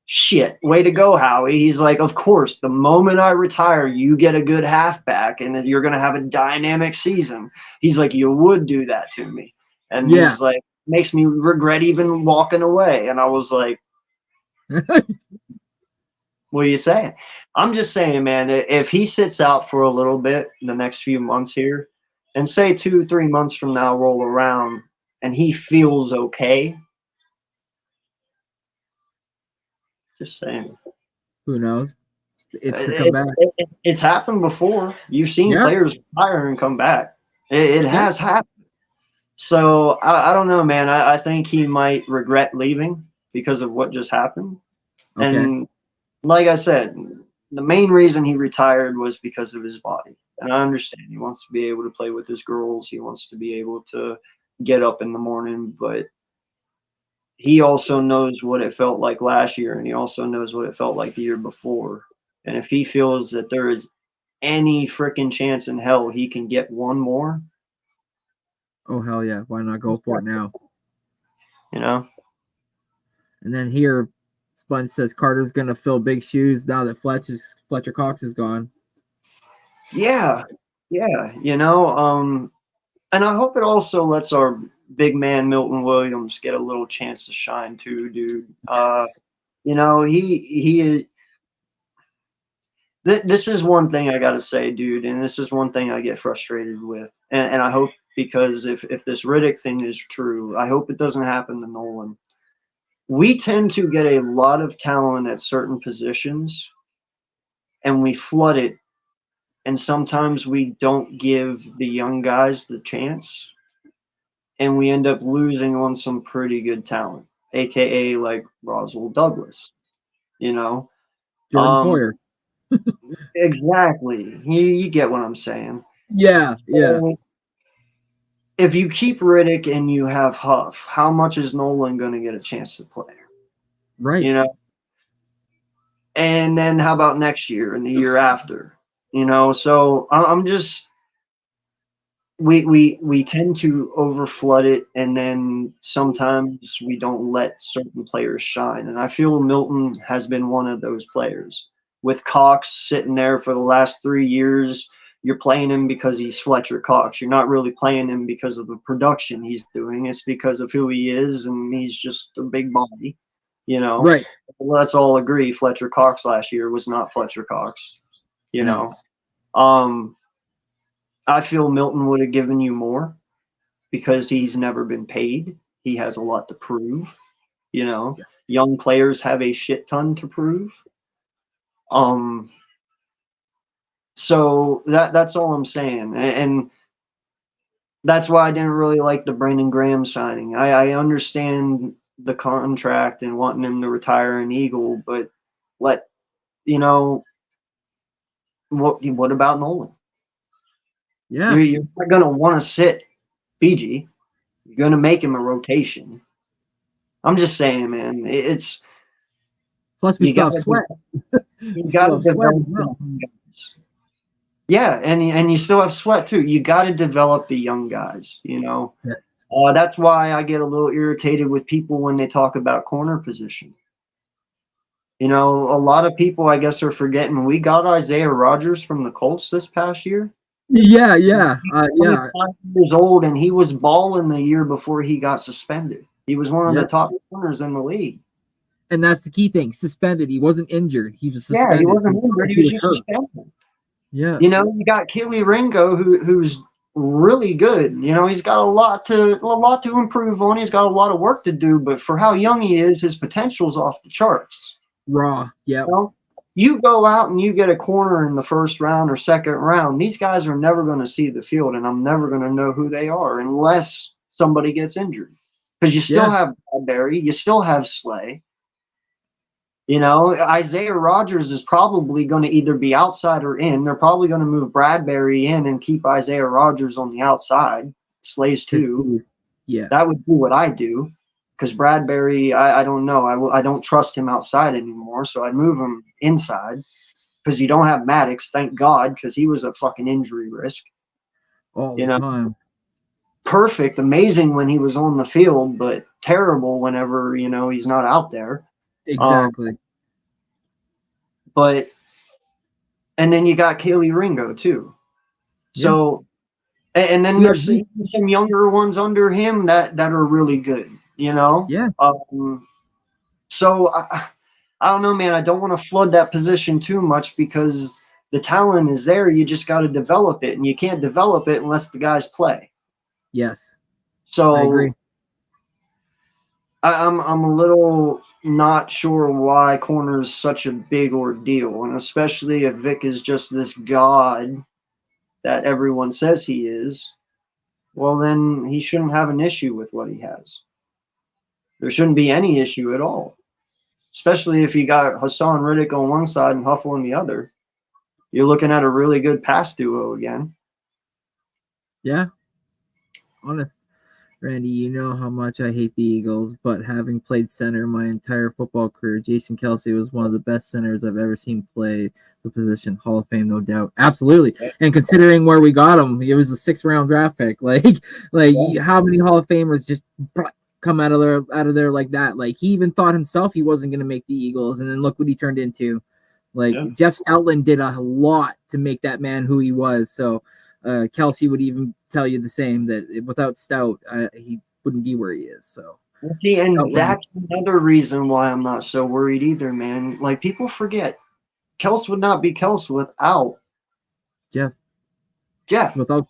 shit, way to go, Howie. He's like, of course, the moment I retire, you get a good halfback and then you're going to have a dynamic season. He's like, you would do that to me. And he's like, makes me regret even walking away. And I was like, what are you saying? I'm just saying, man, if he sits out for a little bit in the next few months here, and say 2-3 months from now roll around and he feels okay, just saying. Who knows? It could come back. It's happened before. You've seen players retire and come back. It has happened. So I don't know, man. I think he might regret leaving because of what just happened. Okay. And like I said, the main reason he retired was because of his body. And I understand he wants to be able to play with his girls. He wants to be able to get up in the morning, but he also knows what it felt like last year, and he also knows what it felt like the year before. And if he feels that there is any freaking chance in hell he can get one more, oh hell yeah, why not go for it now? You know? And then here Sponge says Carter's gonna fill big shoes now that Fletcher Cox is gone. Yeah, you know, and I hope it also lets our big man Milton Williams get a little chance to shine too, dude. Yes. You know, he this is one thing I gotta say, dude, and this is one thing I get frustrated with, and I hope, because if this Riddick thing is true, I hope it doesn't happen to Nolan. We tend to get a lot of talent at certain positions, and we flood it. And sometimes we don't give the young guys the chance, and we end up losing on some pretty good talent, aka like Roswell Douglas, you know. Jordan Poyer. Exactly. You get what I'm saying. Yeah. So if you keep Riddick and you have Huff, how much is Nolan going to get a chance to play? Right. You know. And then how about next year and the year after? You know, so I'm just, we tend to overflood it, and then sometimes we don't let certain players shine. And I feel Milton has been one of those players. With Cox sitting there for the last 3 years, you're playing him because he's Fletcher Cox. You're not really playing him because of the production he's doing. It's because of who he is, and he's just a big body, you know. Right. Let's all agree Fletcher Cox last year was not Fletcher Cox. You know, I feel Milton would have given you more because he's never been paid. He has a lot to prove. You know, young players have a shit ton to prove. So that's all I'm saying, and that's why I didn't really like the Brandon Graham signing. I understand the contract and wanting him to retire an Eagle, but you know. What about Nolan? Yeah. You're not going to want to sit Fiji. You're going to make him a rotation. I'm just saying, man. It's plus we still have Sweat. You got to develop the young guys. Yeah, and you still have Sweat too. You got to develop the young guys. You know, yes. That's why I get a little irritated with people when they talk about corner position. You know, a lot of people, I guess, are forgetting we got Isaiah Rodgers from the Colts this past year. Yeah. He was 5 years old, and he was balling the year before he got suspended. He was one of the top corners in the league. And that's the key thing. Suspended. He wasn't injured. He was suspended. Yeah, he wasn't injured. He was just suspended. Yeah. You know, you got Keely Ringo, who's really good. You know, he's got a lot to improve on. He's got a lot of work to do, but for how young he is, his potential's off the charts. Raw. Yeah. You know? You go out and you get a corner in the first round or second round, these guys are never going to see the field, and I'm never going to know who they are unless somebody gets injured. Because you still have Bradbury, you still have Slay. You know, Isaiah Rodgers is probably going to either be outside or in. They're probably going to move Bradbury in and keep Isaiah Rodgers on the outside. Slay's too. Yeah. That would do what I do. Because Bradbury, I don't know. I don't trust him outside anymore, so I'd move him inside. Because you don't have Maddox, thank God, because he was a fucking injury risk. All the time. Perfect, amazing when he was on the field, but terrible whenever, you know, he's not out there. Exactly. And then you got Kaylee Ringo, too. So, and then there's some younger ones under him that are really good. You know? Yeah. So I don't know, man. I don't want to flood that position too much because the talent is there. You just got to develop it, and you can't develop it unless the guys play. Yes. So I agree. I'm a little not sure why corner is such a big ordeal, and especially if Vic is just this god that everyone says he is. Well, then he shouldn't have an issue with what he has. There shouldn't be any issue at all, especially if you got Hassan Riddick on one side and Huffle on the other. You're looking at a really good pass duo again. Yeah. Honest. Randy, you know how much I hate the Eagles, but having played center my entire football career, Jason Kelce was one of the best centers I've ever seen play the position. Hall of Fame, no doubt. Absolutely. And considering where we got him, it was a 6th round draft pick. Like how many Hall of Famers just come out of there like that? Like, he even thought himself he wasn't going to make the Eagles, and then look what he turned into. Like, Jeff Stoutland did a lot to make that man who he was. So Kelce would even tell you the same, that without Stout, he wouldn't be where he is. So see, and that's another reason why I'm not so worried either, man. Like, people forget, Kels would not be Kels without Jeff. Without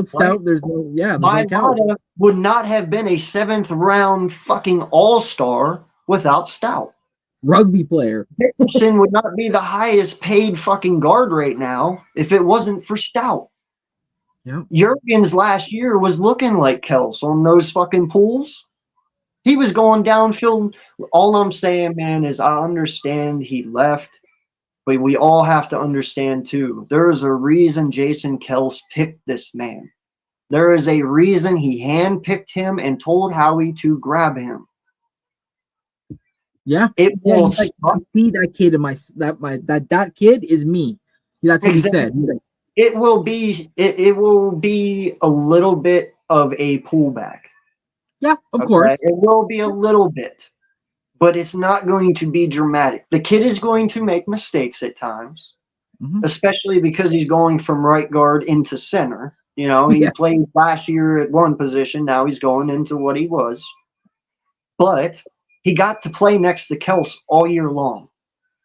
Stout, there's no Mailata would not have been a 7th round fucking all-star without Stout. Rugby player. Dickinson would not be the highest paid fucking guard right now if it wasn't for Stout. Yeah. Jurgens last year was looking like Kels on those fucking pools. He was going downfield. All I'm saying, man, is I understand he left, but we all have to understand too. There is a reason Jason Kels picked this man. There is a reason he handpicked him and told Howie to grab him. Yeah, it will like, I see that kid in that kid is me. That's what he said. It will be a little bit of a pullback. Yeah, of course. It will be a little bit, but it's not going to be dramatic. The kid is going to make mistakes at times, especially because he's going from right guard into center. You know, he played last year at one position. Now he's going into what he was. But he got to play next to Kels all year long.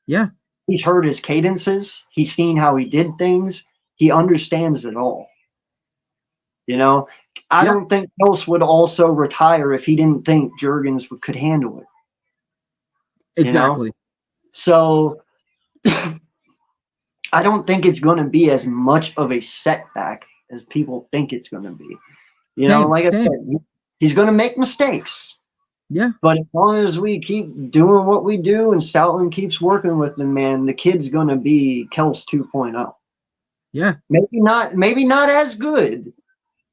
Yeah. He's heard his cadences. He's seen how he did things. He understands it all. You know, I don't think Kels would also retire if he didn't think Jurgens could handle it. Exactly. You know? So I don't think it's going to be as much of a setback as people think it's going to be. You know, like I said, he's going to make mistakes. Yeah. But as long as we keep doing what we do and Stoutland keeps working with the man, the kid's going to be Kels 2.0. Yeah. Maybe not as good,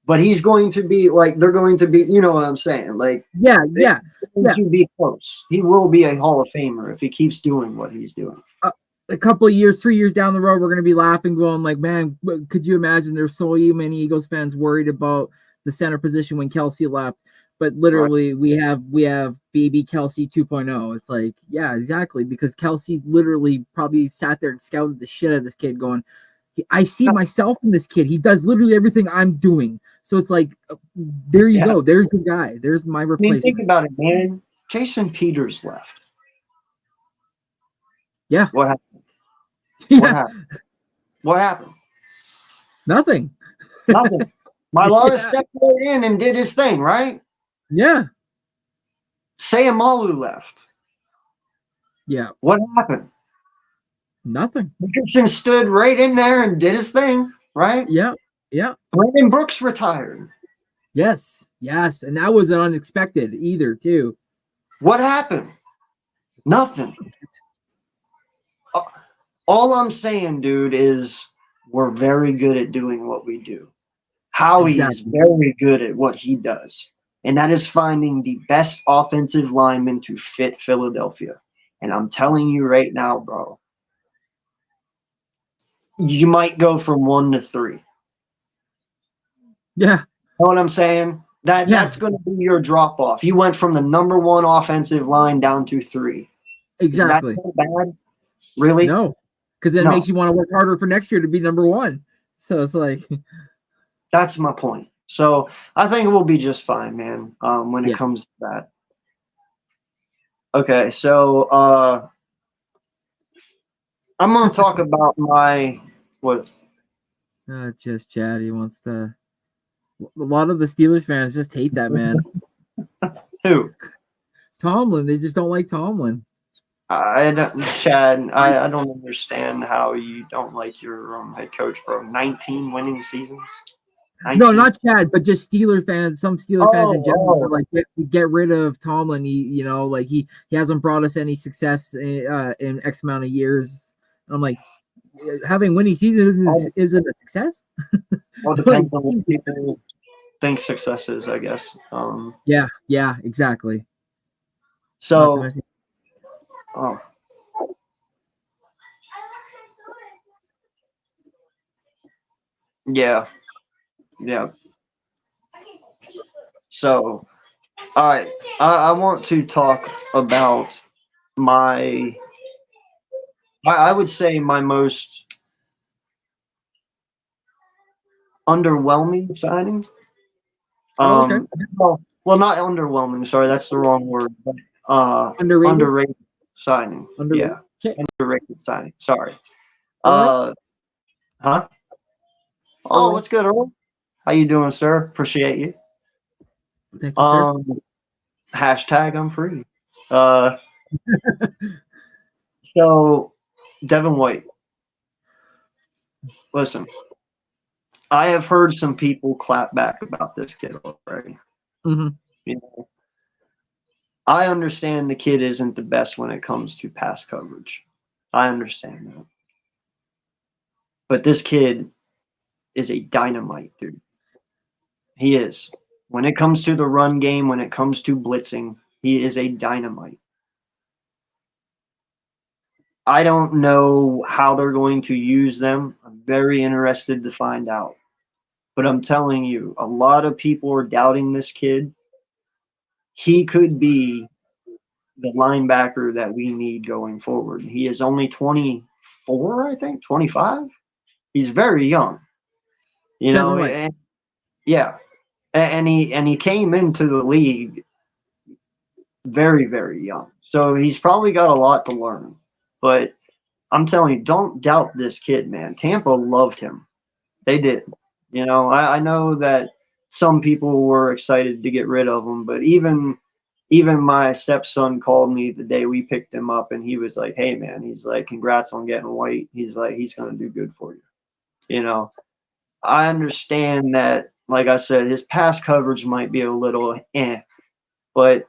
but he's going to be like, they're going to be, you know what I'm saying? Like, to be close. He will be a Hall of Famer if he keeps doing what he's doing. A couple of years, 3 years down the road, we're going to be laughing, going like, man, could you imagine there's so many Eagles fans worried about the center position when Kelce left? But literally, we have baby Kelce 2.0. It's like, yeah, exactly, because Kelce literally probably sat there and scouted the shit out of this kid, going, I see myself in this kid. He does literally everything I'm doing. So it's like, there you go. There's the guy. There's my replacement. Think about it, man. Jason Peters left. Yeah. What happened? Yeah. What happened? Nothing. Mailata stepped right in and did his thing, right? Yeah. Sayamalu left. Yeah. What happened? Nothing. Richardson stood right in there and did his thing, right? Yeah. Yeah. Brandon Brooks retired. Yes. Yes. And that wasn't unexpected either, too. What happened? Nothing. All I'm saying, dude, is we're very good at doing what we do. Howie is very good at what he does, and that is finding the best offensive lineman to fit Philadelphia. And I'm telling you right now, bro, you might go from 1 to 3. Yeah. Know what I'm saying? That's going to be your drop off. You went from the number 1 offensive line down to 3. Exactly. Is that so bad? Really? No, because it makes you want to work harder for next year to be number 1. So it's like, that's my point. So I think we'll be just fine, man. When it comes to that. Okay, so I'm gonna talk about my what? Just Chad. He wants to. A lot of the Steelers fans just hate that man. Who? Tomlin. They just don't like Tomlin. Chad, I don't understand how you don't like your head coach, bro. 19 winning seasons. 19? No, not Chad, but just Steeler fans. Some Steeler fans in general are like, get rid of Tomlin. He hasn't brought us any success in X amount of years. And I'm like, having winning seasons isn't a success. Well, depends on what people think success is, I guess. Yeah, exactly. So, yeah. So, all right, I want to talk about I would say my most underwhelming signing. Okay. Well, not underwhelming. Sorry, that's the wrong word. But, underrated signing. Yeah, underrated signing. Sorry. Huh? Oh, what's good, Earl? How you doing, sir? Appreciate you. Thank you, sir. Hashtag I'm free. So, Devin White. Listen, I have heard some people clap back about this kid already. Mm-hmm. You know, I understand the kid isn't the best when it comes to pass coverage. I understand that. But this kid is a dynamite, dude. He is. When it comes to the run game, when it comes to blitzing, he is a dynamite. I don't know how they're going to use them. I'm very interested to find out. But I'm telling you, a lot of people are doubting this kid. He could be the linebacker that we need going forward. He is only 24, I think, 25. He's very young. You know, and he came into the league very, very young. So he's probably got a lot to learn. But I'm telling you, don't doubt this kid, man. Tampa loved him. They did. You know, I know that some people were excited to get rid of him, but even my stepson called me the day we picked him up, and he was like, hey, man, he's like, congrats on getting White. He's like, he's going to do good for you. You know, I understand that, like I said, his pass coverage might be a little but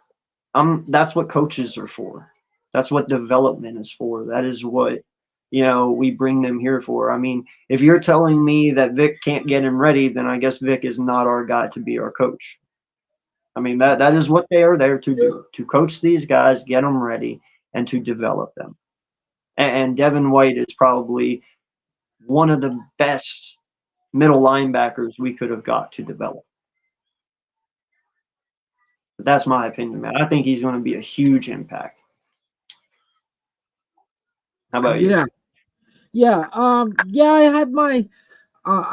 that's what coaches are for. That's what development is for. That is what, you know, we bring them here for. I mean, if you're telling me that Vic can't get him ready, then I guess Vic is not our guy to be our coach. I mean, that is what they are there to do, to coach these guys, get them ready, and to develop them. And Devin White is probably one of the best middle linebackers we could have got to develop. But that's my opinion, man. I think he's going to be a huge impact. How about you? I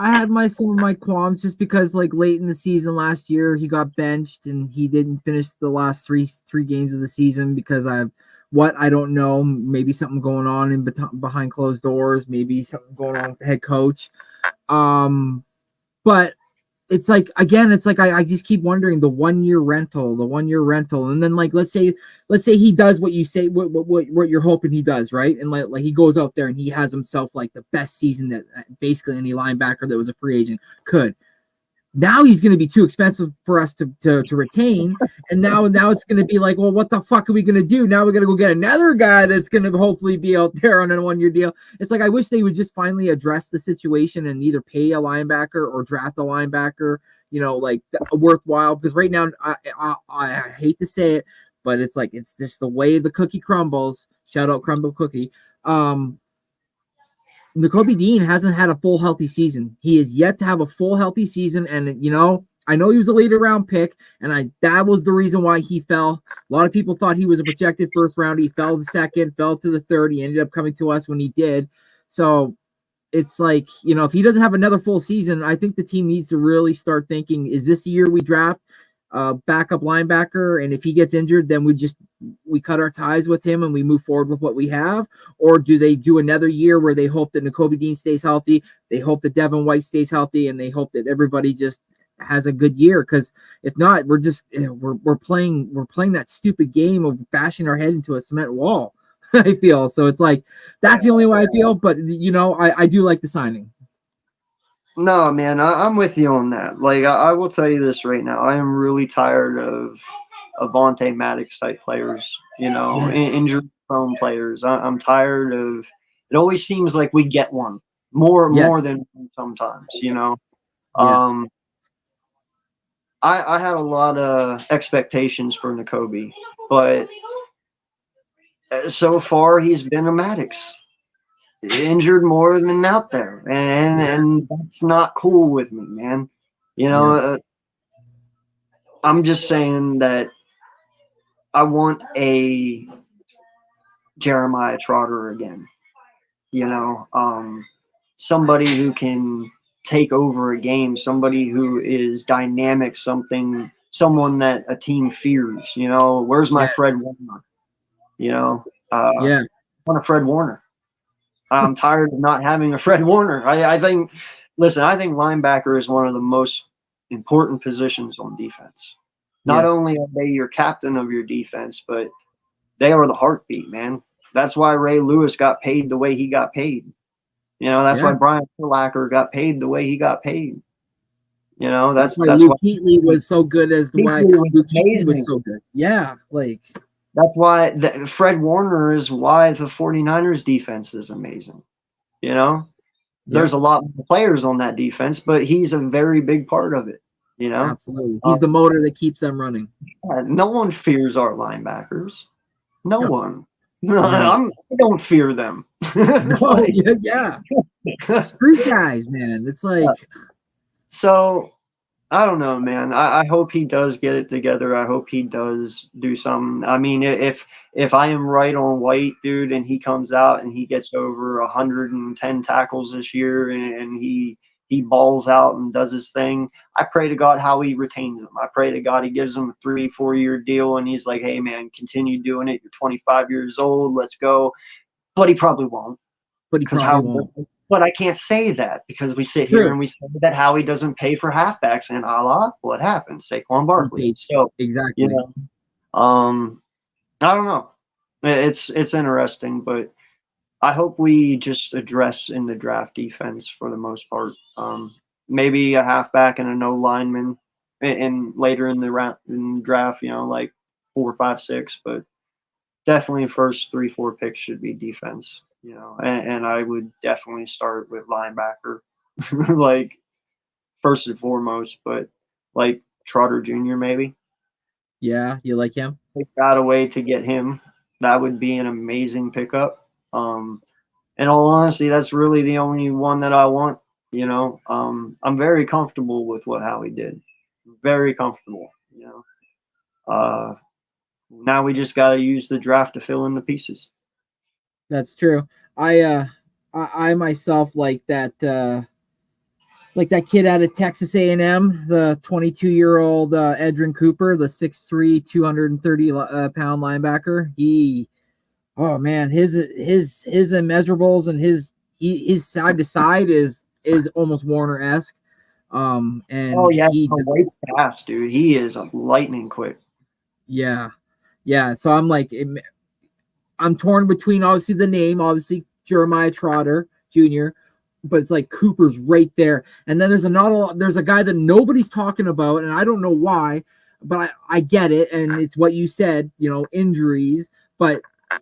had some of my qualms just because like late in the season last year he got benched and he didn't finish the last three games of the season because I don't know, maybe something going on behind closed doors, maybe something going on with the head coach. But it's like, again, it's like I just keep wondering the 1 year rental, and then like let's say he does what you say, what you're hoping he does, right? And like he goes out there and he has himself like the best season that basically any linebacker that was a free agent could. Now he's going to be too expensive for us to retain, and now it's going to be like, well, what the fuck are we going to do? Now we're going to go get another guy that's going to hopefully be out there on a 1 year deal. It's like I wish they would just finally address the situation and either pay a linebacker or draft a linebacker, like worthwhile. Because right now, I hate to say it, but it's like it's just the way the cookie crumbles. Shout out Crumble Cookie. Nakobe Dean hasn't had a full healthy season. He is yet to have a full healthy season. And, I know he was a later round pick, and that was the reason why he fell. A lot of people thought he was a projected first round. He fell to second, fell to the third. He ended up coming to us when he did. So it's like, if he doesn't have another full season, I think the team needs to really start thinking, is this the year we draft backup linebacker, and if he gets injured, then we cut our ties with him and we move forward with what we have? Or do they do another year where they hope that Nakobe Dean stays healthy, they hope that Devin White stays healthy, and they hope that everybody just has a good year? Because if not, we're just we're playing that stupid game of bashing our head into a cement wall. I feel so. It's like that's the only way I feel, but I do like the signing. No, man, I'm with you on that. Like, I will tell you this right now. I am really tired of Avonte Maddox type players, Yes. injury-prone players. I'm tired of – it always seems like we get one more than one sometimes, Yeah. I had a lot of expectations for Nakobe, but so far he's been a Maddox. Injured more than out there, and that's not cool with me, man. I'm just saying that I want a Jeremiah Trotter again. Somebody who can take over a game, somebody who is dynamic, someone that a team fears. Where's my Fred Warner? I want a Fred Warner. I'm tired of not having a Fred Warner. I think linebacker is one of the most important positions on defense. Not only are they your captain of your defense, but they are the heartbeat, man. That's why Ray Lewis got paid the way he got paid. That's why Brian Urlacher got paid the way he got paid. That's why Luke Kuechly was so good Luke Kuechly was so good. Yeah, like – that's why Fred Warner is why the 49ers defense is amazing. There's a lot more players on that defense, but he's a very big part of it. Absolutely. He's the motor that keeps them running. No one fears our linebackers. No one. I don't fear them. Street guys, man. It's like so. I don't know, man. I hope he does get it together. I hope he does do something. I mean, if I am right on White, dude, and he comes out and he gets over 110 tackles this year and he balls out and does his thing, I pray to God how he retains him. I pray to God he gives him a 3-4 year deal and he's like, hey, man, continue doing it. You're 25 years old. Let's go. But he probably won't. But I can't say that because we sit here and we say that Howie doesn't pay for halfbacks, and what happens? Saquon Barkley. So exactly. I don't know. It's interesting, but I hope we just address in the draft defense for the most part. Maybe a halfback and a no lineman, and later in the draft, like 4, 5, 6, but definitely first 3, 4 picks should be defense. And I would definitely start with linebacker, like first and foremost, but like Trotter Jr. maybe. Yeah, you like him? Take out a way to get him. That would be an amazing pickup. In all honesty, that's really the only one that I want. I'm very comfortable with what Howie did. Very comfortable. Now we just got to use the draft to fill in the pieces. That's true. I myself like that kid out of Texas A&M, the 22-year-old Edrin Cooper, the 6'3", 230-pound linebacker. His immeasurables and his side to side is almost Warner-esque. And Oh yeah, he the just, white fast, dude. He is lightning quick. yeah, yeah. So I'm like, I'm torn between obviously the name, obviously Jeremiah Trotter Jr., but it's like Cooper's right there. And then there's a guy that nobody's talking about, and I don't know why, but I get it, and it's what you said, injuries. But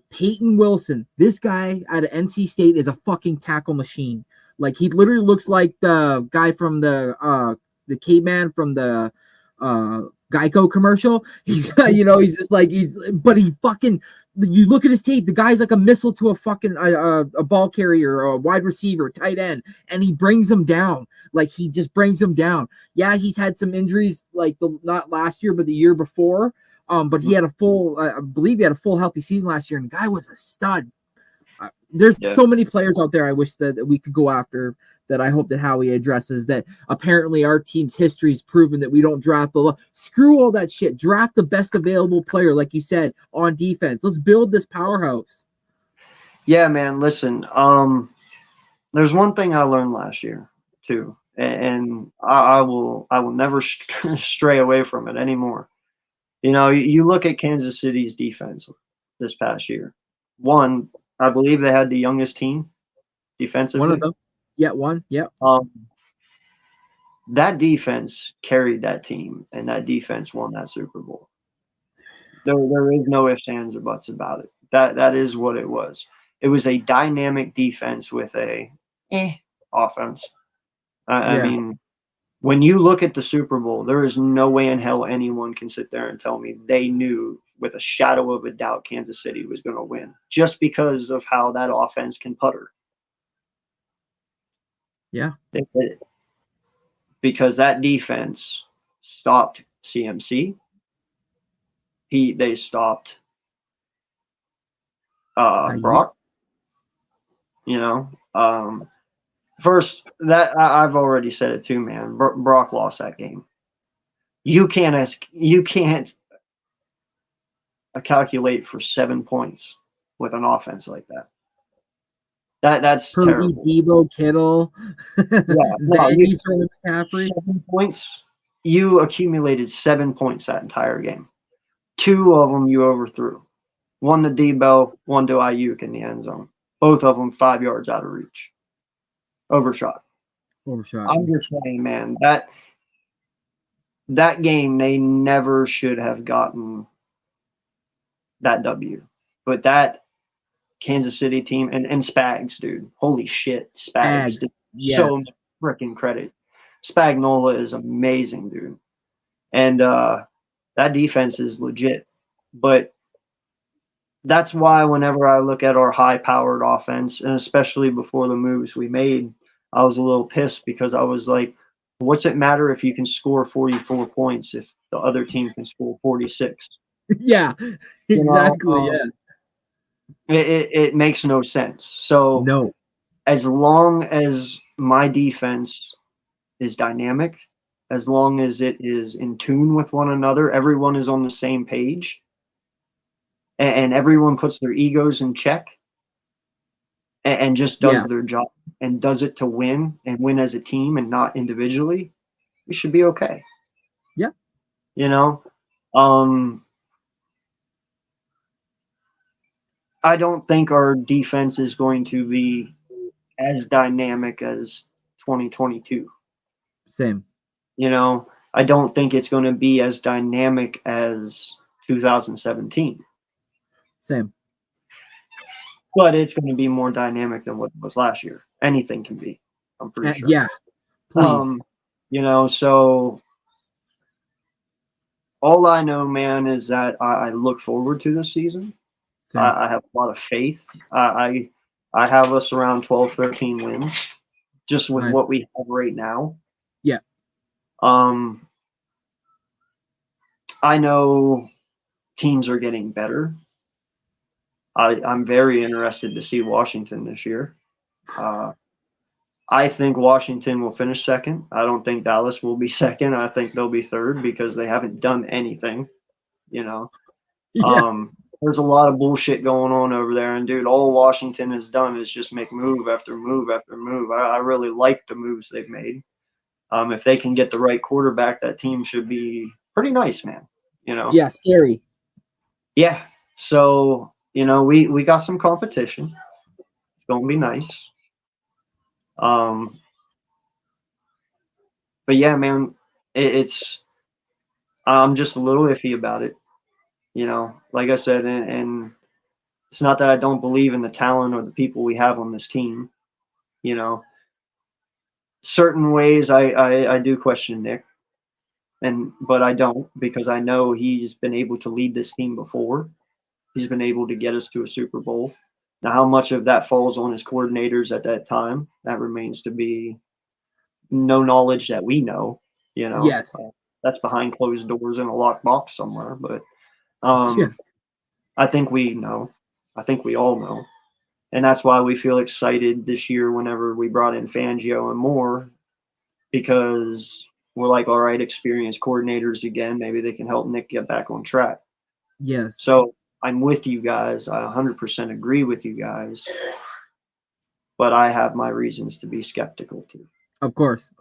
Peyton Wilson, this guy out of NC State is a fucking tackle machine. Like he literally looks like the guy from the caveman from the Geico commercial. He's he's just like but he fucking, you look at his tape, the guy's like a missile to a fucking a ball carrier or a wide receiver, tight end, and he brings them down. Like he just brings them down. Yeah, he's had some injuries like not last year but the year before. But he had a full, I believe he had a full healthy season last year, and the guy was a stud. There's so many players out there I wish that we could go after, that I hope that Howie addresses, that apparently our team's history has proven that we don't draft below. Screw all that shit. Draft the best available player, like you said, on defense. Let's build this powerhouse. Yeah, man. Listen, there's one thing I learned last year too, and I will never stray away from it anymore. You look at Kansas City's defense this past year. One, I believe they had the youngest team defensively. One of them. Yeah, one. Yeah. That defense carried that team, and that defense won that Super Bowl. There is no ifs, ands, or buts about it. That is what it was. It was a dynamic defense with a offense. I mean, when you look at the Super Bowl, there is no way in hell anyone can sit there and tell me they knew with a shadow of a doubt Kansas City was going to win just because of how that offense can putter. Yeah. They did it. Because that defense stopped CMC. They stopped Brock. First, that I've already said it too, man. Brock lost that game. You can't calculate for 7 points with an offense like that. That's Purdy, terrible. Debo, Kittle. Yeah, 7 points. You accumulated 7 points that entire game. 2 of them you overthrew. One to Debo, one to Ayuk in the end zone. Both of them 5 yards out of reach. Overshot. I'm just saying, man, that game, they never should have gotten that W. But that Kansas City team and Spags, dude. Holy shit, Spags. Yes. So much freaking credit. Spagnuolo is amazing, dude. And that defense is legit. But that's why whenever I look at our high-powered offense, and especially before the moves we made, I was a little pissed because I was like, what's it matter if you can score 44 points if the other team can score 46? Yeah, exactly. It makes no sense. So no, as long as my defense is dynamic, as long as it is in tune with one another, everyone is on the same page, and everyone puts their egos in check and just does their job and does it to win and win as a team and not individually, we should be okay. Yeah. I don't think our defense is going to be as dynamic as 2022. Same. I don't think it's going to be as dynamic as 2017. Same. But it's going to be more dynamic than what it was last year. Anything can be. I'm pretty sure. Yeah. Please. So all I know, man, is that I look forward to this season. I have a lot of faith. I have us around 12, 13 wins just with what we have right now. Yeah. I know teams are getting better. I'm very interested to see Washington this year. I think Washington will finish second. I don't think Dallas will be second. I think they'll be third because they haven't done anything, Yeah. There's a lot of bullshit going on over there. And, dude, all Washington has done is just make move after move after move. I really like the moves they've made. If they can get the right quarterback, that team should be pretty nice, man. You know? Yeah, scary. Yeah. So, we got some competition. It's gonna be nice. But yeah, man, it's I'm just a little iffy about it. Like I said, and it's not that I don't believe in the talent or the people we have on this team. Certain ways I do question Nick, but I don't, because I know he's been able to lead this team before. He's been able to get us to a Super Bowl. Now, how much of that falls on his coordinators at that time, that remains to be no knowledge that we know. Yes. That's behind closed doors in a locked box somewhere. But Yeah. I think we know. I think we all know. And that's why we feel excited this year whenever we brought in Fangio and Moore, because we're like, all right, experienced coordinators again. Maybe they can help Nick get back on track. Yes. So I'm with you guys. I 100% agree with you guys. But I have my reasons to be skeptical too. Of course.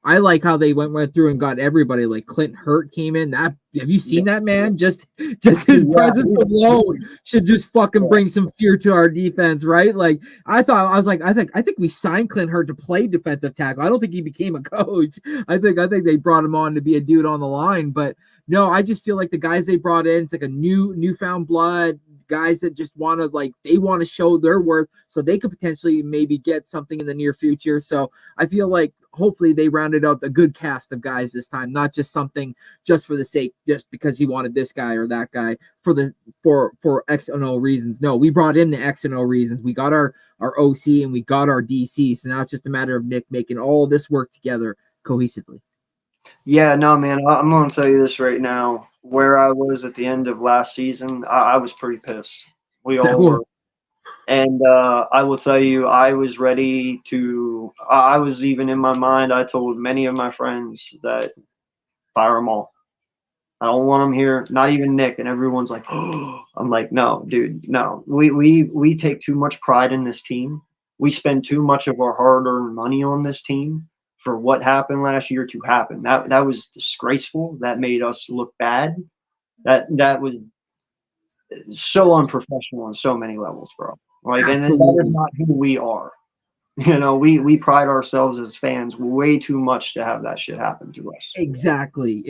I like how they went through and got everybody. Like Clint Hurt came in. Have you seen that, man? Just his presence alone should just fucking bring some fear to our defense, right? Like I think we signed Clint Hurt to play defensive tackle. I don't think he became a coach. I think they brought him on to be a dude on the line. But no, I just feel like the guys they brought in, it's like a newfound blood. Guys that just want to show their worth so they could potentially maybe get something in the near future. So I feel like hopefully they rounded out a good cast of guys this time, not just something just for the sake, just because he wanted this guy or that guy for X and O reasons. No, we brought in the X and O reasons. We got our OC and we got our DC. So now it's just a matter of Nick making all this work together cohesively. Yeah, no, man, I'm going to tell you this right now. Where I was at the end of last season, I was pretty pissed. We all were. And I will tell you, I was ready to – I was even in my mind, I told many of my friends that fire them all. I don't want them here, not even Nick. And everyone's like, oh, I'm like, no, dude, no. We take too much pride in this team. We spend too much of our hard-earned money on this team for what happened last year to happen. That was disgraceful. That made us look bad. That was so unprofessional on so many levels, bro. Like, and that is not who we are. We pride ourselves as fans way too much to have that shit happen to us. Exactly.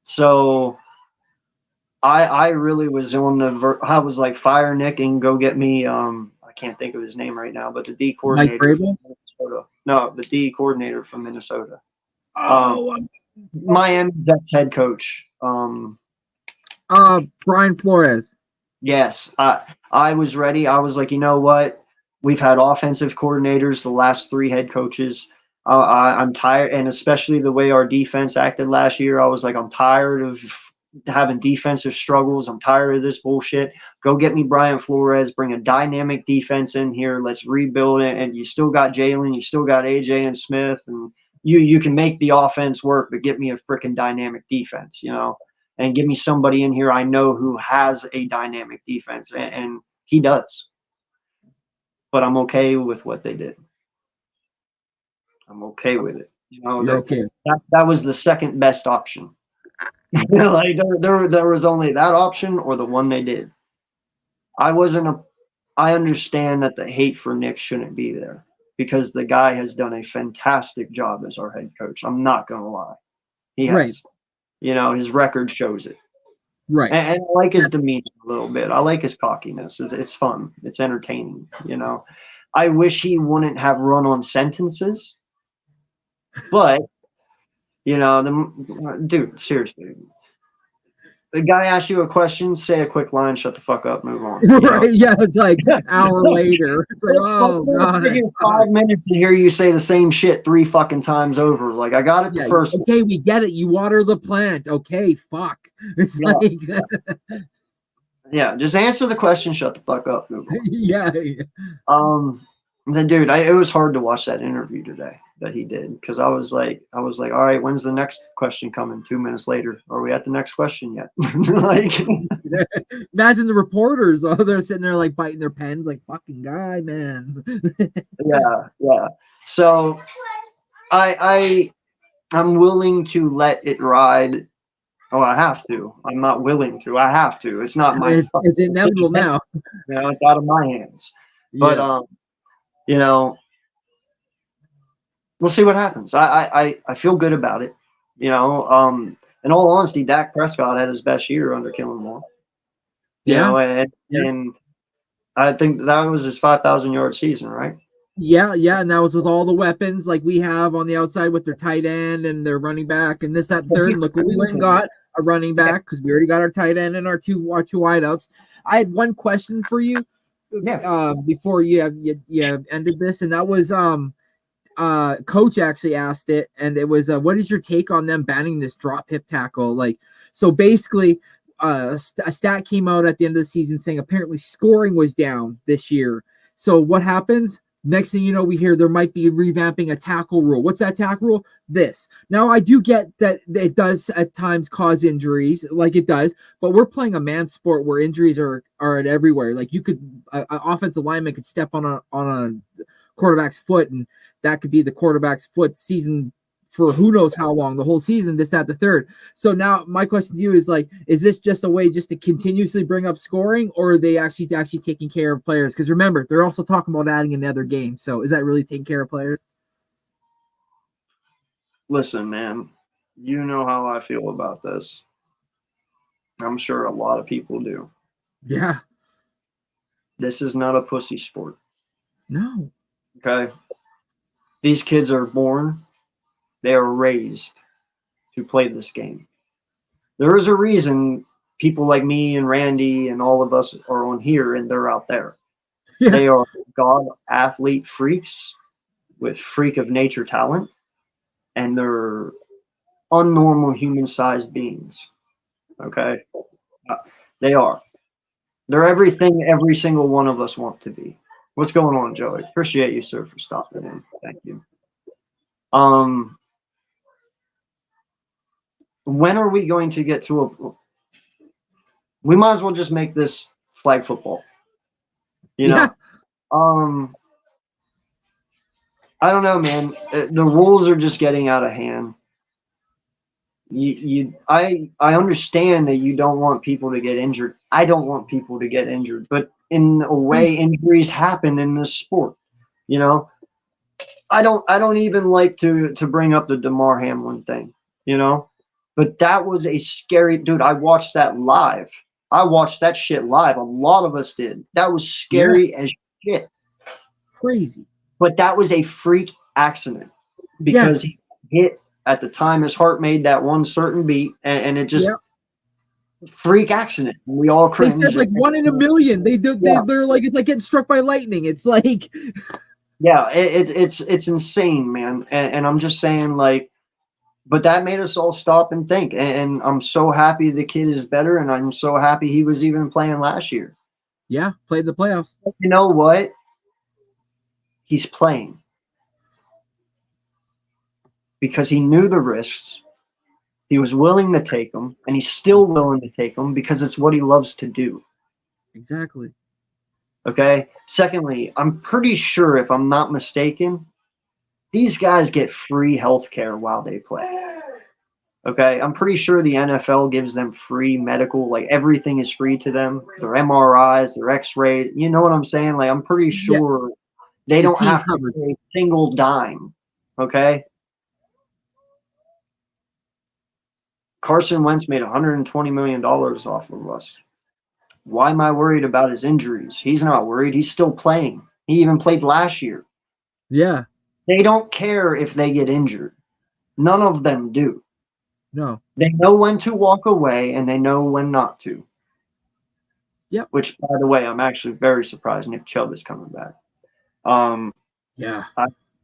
So I really was on I was like, fire Nick and go get me I can't think of his name right now, but the D coordinator. Mike Vrabel? No, the D coordinator from Minnesota. Oh, Miami Ducks head coach. Brian Flores. Yes, I was ready. I was like, you know what? We've had offensive coordinators, the last 3 head coaches. I'm tired, and especially the way our defense acted last year. I was like, I'm tired of having defensive struggles. I'm tired of this bullshit. Go get me Brian Flores. Bring a dynamic defense in here. Let's rebuild it. And you still got Jalen. You still got AJ and Smith, and you can make the offense work, but get me a freaking dynamic defense, and give me somebody in here I know who has a dynamic defense, and he does. But I'm okay with what they did. I'm okay with it. You're okay. That was the second best option. Like there was only that option or the one they did. I understand that the hate for Nick shouldn't be there, because the guy has done a fantastic job as our head coach. I'm not going to lie. He has. Right. His record shows it. Right. And I like his demeanor a little bit. I like his cockiness. It's fun. It's entertaining. I wish he wouldn't have run on sentences, but dude, seriously. The guy asks you a question, say a quick line, shut the fuck up, move on. Right? Yeah, it's like an hour later. It's like, oh god, 5 minutes to hear you say the same shit 3 fucking times over. Like, I got it the first. Okay, we get it. You water the plant. Okay, fuck. It's like, yeah, just answer the question, shut the fuck up, move on. Yeah. Then, dude, it was hard to watch that interview today that he did, because I was like, all right, when's the next question coming? 2 minutes later, are we at the next question yet? Like, imagine the reporters. Oh, they're sitting there like biting their pens, like, fucking guy, man. Yeah. So I'm willing to let it ride. Oh, I have to. I'm not willing to. I have to. It's not my fucking It's inevitable decision. now. You know, it's out of my hands. But Yeah. you know, we'll see what happens. I feel good about it. You know, in all honesty, Dak Prescott had his best year under Kellen Moore. You Yeah. know, and Yeah. and I think that was his 5,000-yard season, right? Yeah, and that was with all the weapons like we have on the outside with their tight end and their running back and this, that, and third. And look what we went and got, a running back, because we already got our tight end and our two wideouts. I had one question for you before you ended this, and that was Coach actually asked it, and it was what is your take on them banning this drop hip tackle? Like, so basically a stat came out at the end of the season saying apparently scoring was down this year. So what happens? Next thing you know, we hear there might be revamping a tackle rule. What's that tackle rule? This. Now, I do get that it does at times cause injuries, like it does, but we're playing a man sport where injuries are at everywhere. Like you could, an offensive lineman could step on a quarterback's foot, and that could be the quarterback's foot season for who knows how long, the whole season, this, that, the third. So now my question to you is like, is this just a way just to continuously bring up scoring, or are they actually taking care of players? Because remember, they're also talking about adding another game. So is that really taking care of players? Listen, man, you know how I feel about this. I'm sure a lot of people do. Yeah. This is not a pussy sport. No. Okay? These kids are born, they are raised to play this game. There is a reason people like me and Randy and all of us are on here and they're out there. Yeah. They are God athlete freaks with freak of nature talent, and they're unnormal human-sized beings. Okay? They are. They're everything every single one of us want to be. What's going on, Joey? Appreciate you, sir, for stopping in. Thank you. When are we going to get to a? We might as well just make this flag football. You know, Yeah. I don't know, man. The rules are just getting out of hand. I understand that you don't want people to get injured. I don't want people to get injured, but in a way, injuries happen in this sport. You know, I don't even like to bring up the Damar Hamlin thing. You know, but that was a scary dude. I watched that live. I watched that shit live. A lot of us did. That was scary as shit. Crazy. But that was a freak accident because he hit at the time his heart made that one certain beat, and it just freak accident. We all cringed. They said like 1 in a million. They're like, it's like getting struck by lightning. It's like, yeah, it's insane, man. And I'm just saying, like, but that made us all stop and think. And I'm so happy the kid is better, and I'm so happy he was even playing last year. yeah, played the playoffs. You know what? He's playing because he knew the risks. He was willing to take them, and he's still willing to take them because it's what he loves to do. Exactly. Okay. Secondly, I'm pretty sure, if I'm not mistaken, these guys get free health care while they play. Okay. I'm pretty sure the NFL gives them free medical, like everything is free to them. Their MRIs, their x-rays. You know what I'm saying? Like, I'm pretty sure they don't have to pay a single dime. Okay. Carson Wentz made $120 million off of us. Why am I worried about his injuries? He's not worried. He's still playing. He even played last year. Yeah. They don't care if they get injured. None of them do. No. They know when to walk away, and they know when not to. Yep. Which, by the way, I'm actually very surprised Nick Chubb is coming back. Yeah.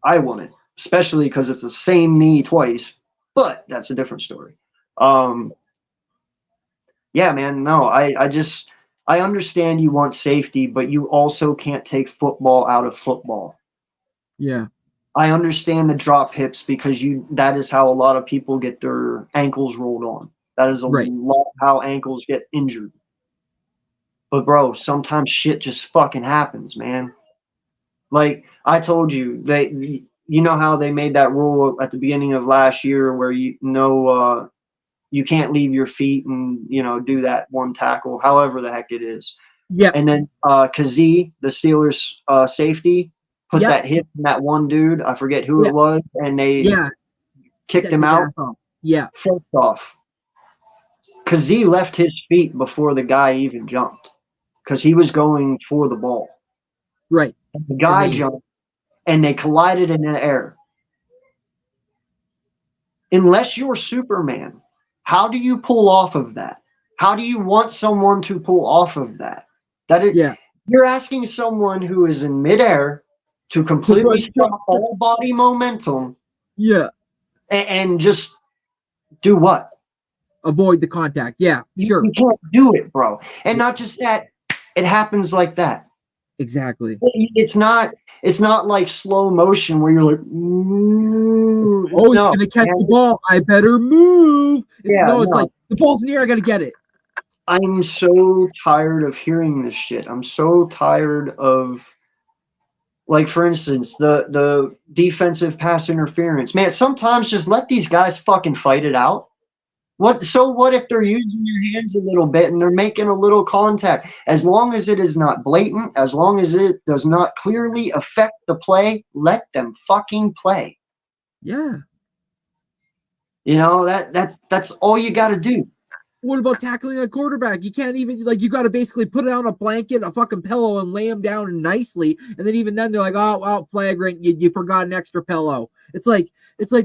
I want it, especially because it's the same knee twice, but that's a different story. Yeah, man, no, I understand you want safety, but you also can't take football out of football. Yeah. I understand the drop hips because that is how a lot of people get their ankles rolled on. That is a lot how ankles get injured. But bro, sometimes shit just fucking happens, man. Like I told you, you know how they made that rule at the beginning of last year where you can't leave your feet and, do that one tackle, however the heck it is. Yeah. And then Kazee, the Steelers safety, put Yep. that hit on that one dude. I forget who Yeah. it was, and they kicked Set him his out. ass off. Yeah. First off, Kazee left his feet before the guy even jumped because he was going for the ball. Right. And the guy And they- jumped, and they collided in the air. Unless you're Superman, how do you pull off of that? How do you want someone to pull off of that? That is, Yeah. you're asking someone who is in midair to completely stop all body momentum Yeah. and just do what? Avoid the contact. Yeah. Sure. You can't do it, bro. And not just that, it happens like that. Exactly. It's not like slow motion where you're like, Oh, he's gonna catch the ball. I better move. It's like the ball's in the air. I gotta get it. I'm so tired of hearing this shit. I'm so tired of, like, for instance, the defensive pass interference. Man, sometimes just let these guys fucking fight it out. What if they're using their hands a little bit and they're making a little contact? As long as it is not blatant, as long as it does not clearly affect the play, let them fucking play. Yeah. That's all you got to do. What about tackling a quarterback? You can't even, like, you got to basically put it on a blanket, a fucking pillow, and lay him down nicely. And then even then they're like, oh, flagrant, you forgot an extra pillow. It's like,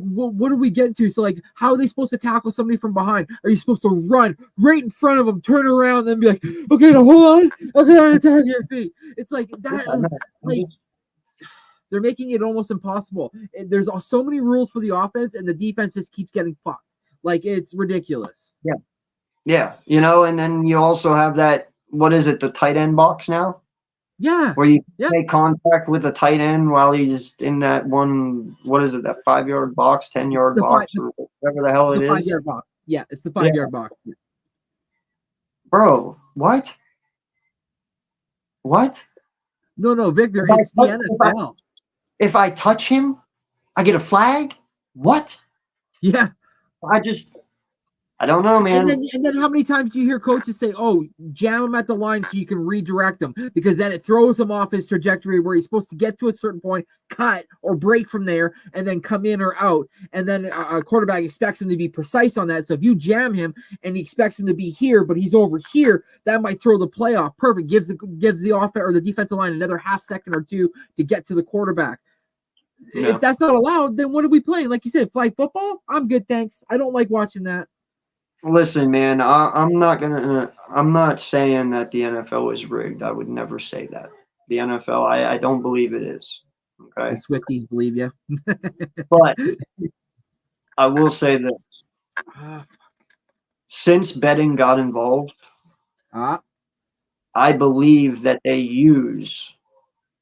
what are we getting to? So, like, how are they supposed to tackle somebody from behind? Are you supposed to run right in front of them, turn around, and be like, okay, now hold on, okay, I'm attack your feet. It's like that. Like, they're making it almost impossible. There's so many rules for the offense, and the defense just keeps getting fucked. Like, it's ridiculous. Yeah. Yeah, and then you also have that, what is it, the tight end box now? Yeah. Where you make contact with the tight end while he's in that one, what is it, that 5-yard box, 10-yard box, or whatever the hell it is? 5-yard box. Yeah, it's the 5-yard box. Yeah. Bro, what? What? No, Victor, it's the NFL. If I touch him, I get a flag? What? Yeah. I don't know, man. And then how many times do you hear coaches say, oh, jam him at the line so you can redirect him? Because then it throws him off his trajectory where he's supposed to get to a certain point, cut or break from there, and then come in or out. And then a quarterback expects him to be precise on that. So if you jam him and he expects him to be here, but he's over here, that might throw the play off. Perfect. Gives the offense or the defensive line another half second or two to get to the quarterback. Yeah. If that's not allowed, then what are we playing? Like you said, flag football? I'm good, thanks. I don't like watching that. Listen, man, I'm not saying that the NFL is rigged. I would never say that. The NFL, I don't believe it is. Okay. The Swifties believe you. But I will say this. Since betting got involved, I believe that they use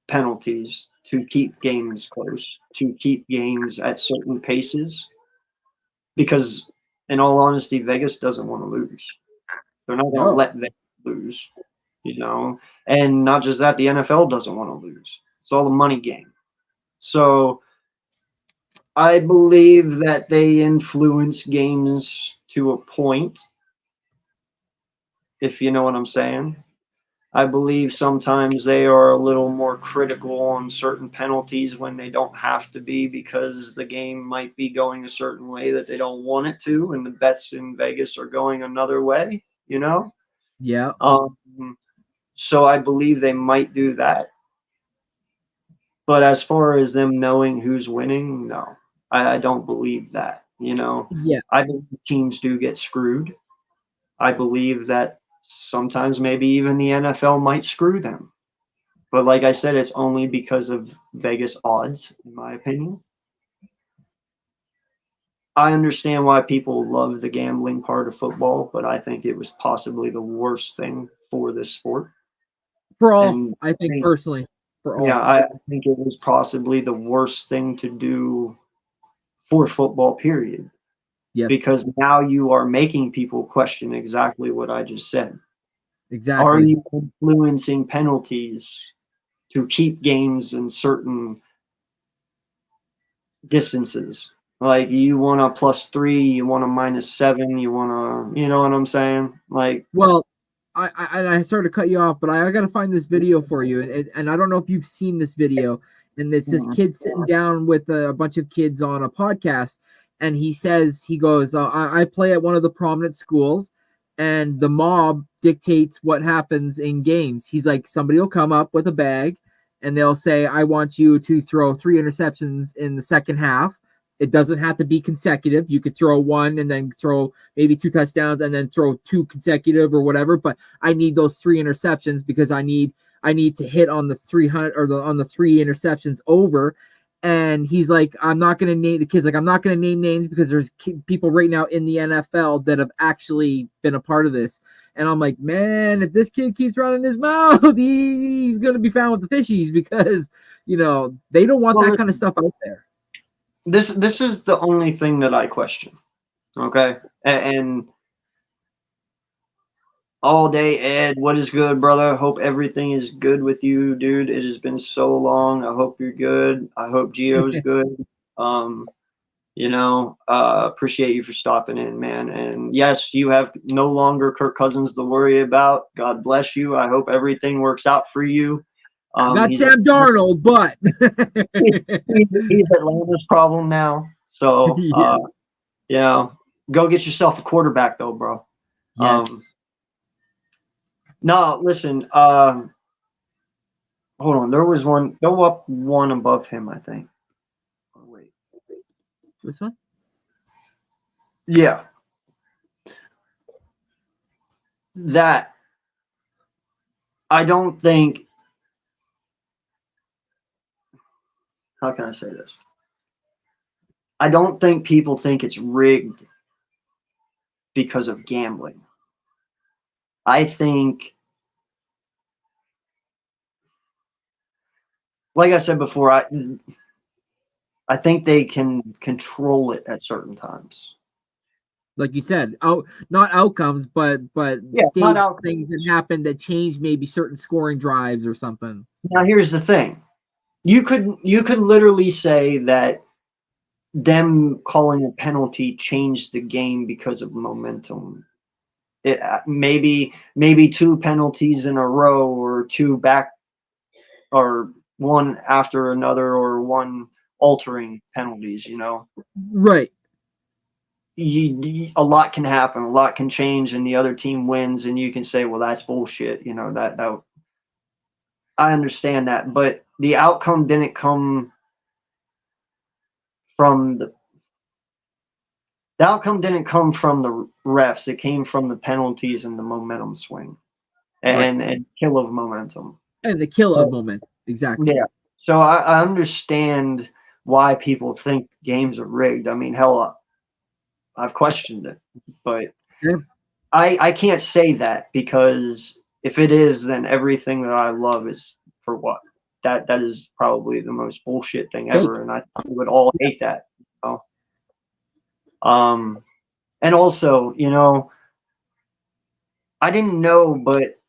penalties to keep games close, to keep games at certain paces, because in all honesty, Vegas doesn't want to lose. They're not going to let Vegas lose, And not just that, the NFL doesn't want to lose. It's all a money game. So I believe that they influence games to a point, if you know what I'm saying. I believe sometimes they are a little more critical on certain penalties when they don't have to be, because the game might be going a certain way that they don't want it to, and the bets in Vegas are going another way, Yeah. So I believe they might do that. But as far as them knowing who's winning, no, I don't believe that, Yeah. I believe teams do get screwed. I believe that sometimes maybe even the NFL might screw them. But like I said, it's only because of Vegas odds, in my opinion. I understand why people love the gambling part of football, but I think it was possibly the worst thing for this sport. For all, I think personally, for all. Yeah, I think it was possibly the worst thing to do for football, period. Yes. Because now you are making people question exactly what I just said. Exactly. Are you influencing penalties to keep games in certain distances. Like you want a +3, you want a -7, you want a, you know what I'm saying? Like, Well, I started to cut you off, but I got to find this video for you, and I don't know if you've seen this video. And it's this kid sitting down with a bunch of kids on a podcast, and he goes, I play at one of the prominent schools, and the mob dictates what happens in games. He's like, somebody will come up with a bag, and they'll say, I want you to throw 3 interceptions in the second half. It doesn't have to be consecutive. You could throw 1 and then throw maybe 2 touchdowns and then throw 2 consecutive or whatever. But I need those 3 interceptions because I need to hit on the 300 or on the 3 interceptions over. And he's like, I'm not going to name the kids. Like, I'm not going to name names because there's people right now in the NFL that have actually been a part of this. And I'm like, man, if this kid keeps running his mouth, he's going to be found with the fishies because, you know, they don't want that kind of stuff out there. This is the only thing that I question. Okay. And all day, Ed, what is good, brother? Hope everything is good with you, dude. It has been so long. I hope you're good. I hope Gio's good. Appreciate you for stopping in, man. And yes, you have no longer Kirk Cousins to worry about. God bless you. I hope everything works out for you. Got Sam Darnold, but he's Atlanta's problem now. So, go get yourself a quarterback, though, bro. Yes. No, listen. Hold on. There was one. Go up one above him, I think. Oh, wait. This one? Yeah. That. I don't think. How can I say this? I don't think people think it's rigged because of gambling. I think, like I said before, I think they can control it at certain times. Like you said, not outcomes, but stage things that happen that change maybe certain scoring drives or something. Now here's the thing. You could literally say that them calling a penalty changed the game because of momentum. It, maybe 2 penalties in a row, or 2 back, or one after another, or one altering penalties. You know, right? A lot can happen, a lot can change, and the other team wins, and you can say, "Well, that's bullshit." You know that. I understand that, but the outcome didn't come from the outcome didn't come from the refs. It came from the penalties and the momentum swing, and kill of momentum. And the kill of momentum, exactly. Yeah. So I understand why people think games are rigged. I mean, hell, I've questioned it, but I can't say that, because if it is, then everything that I love is for what? That is probably the most bullshit thing ever, and I think we would all hate that. You know? And also, you know, I didn't know, but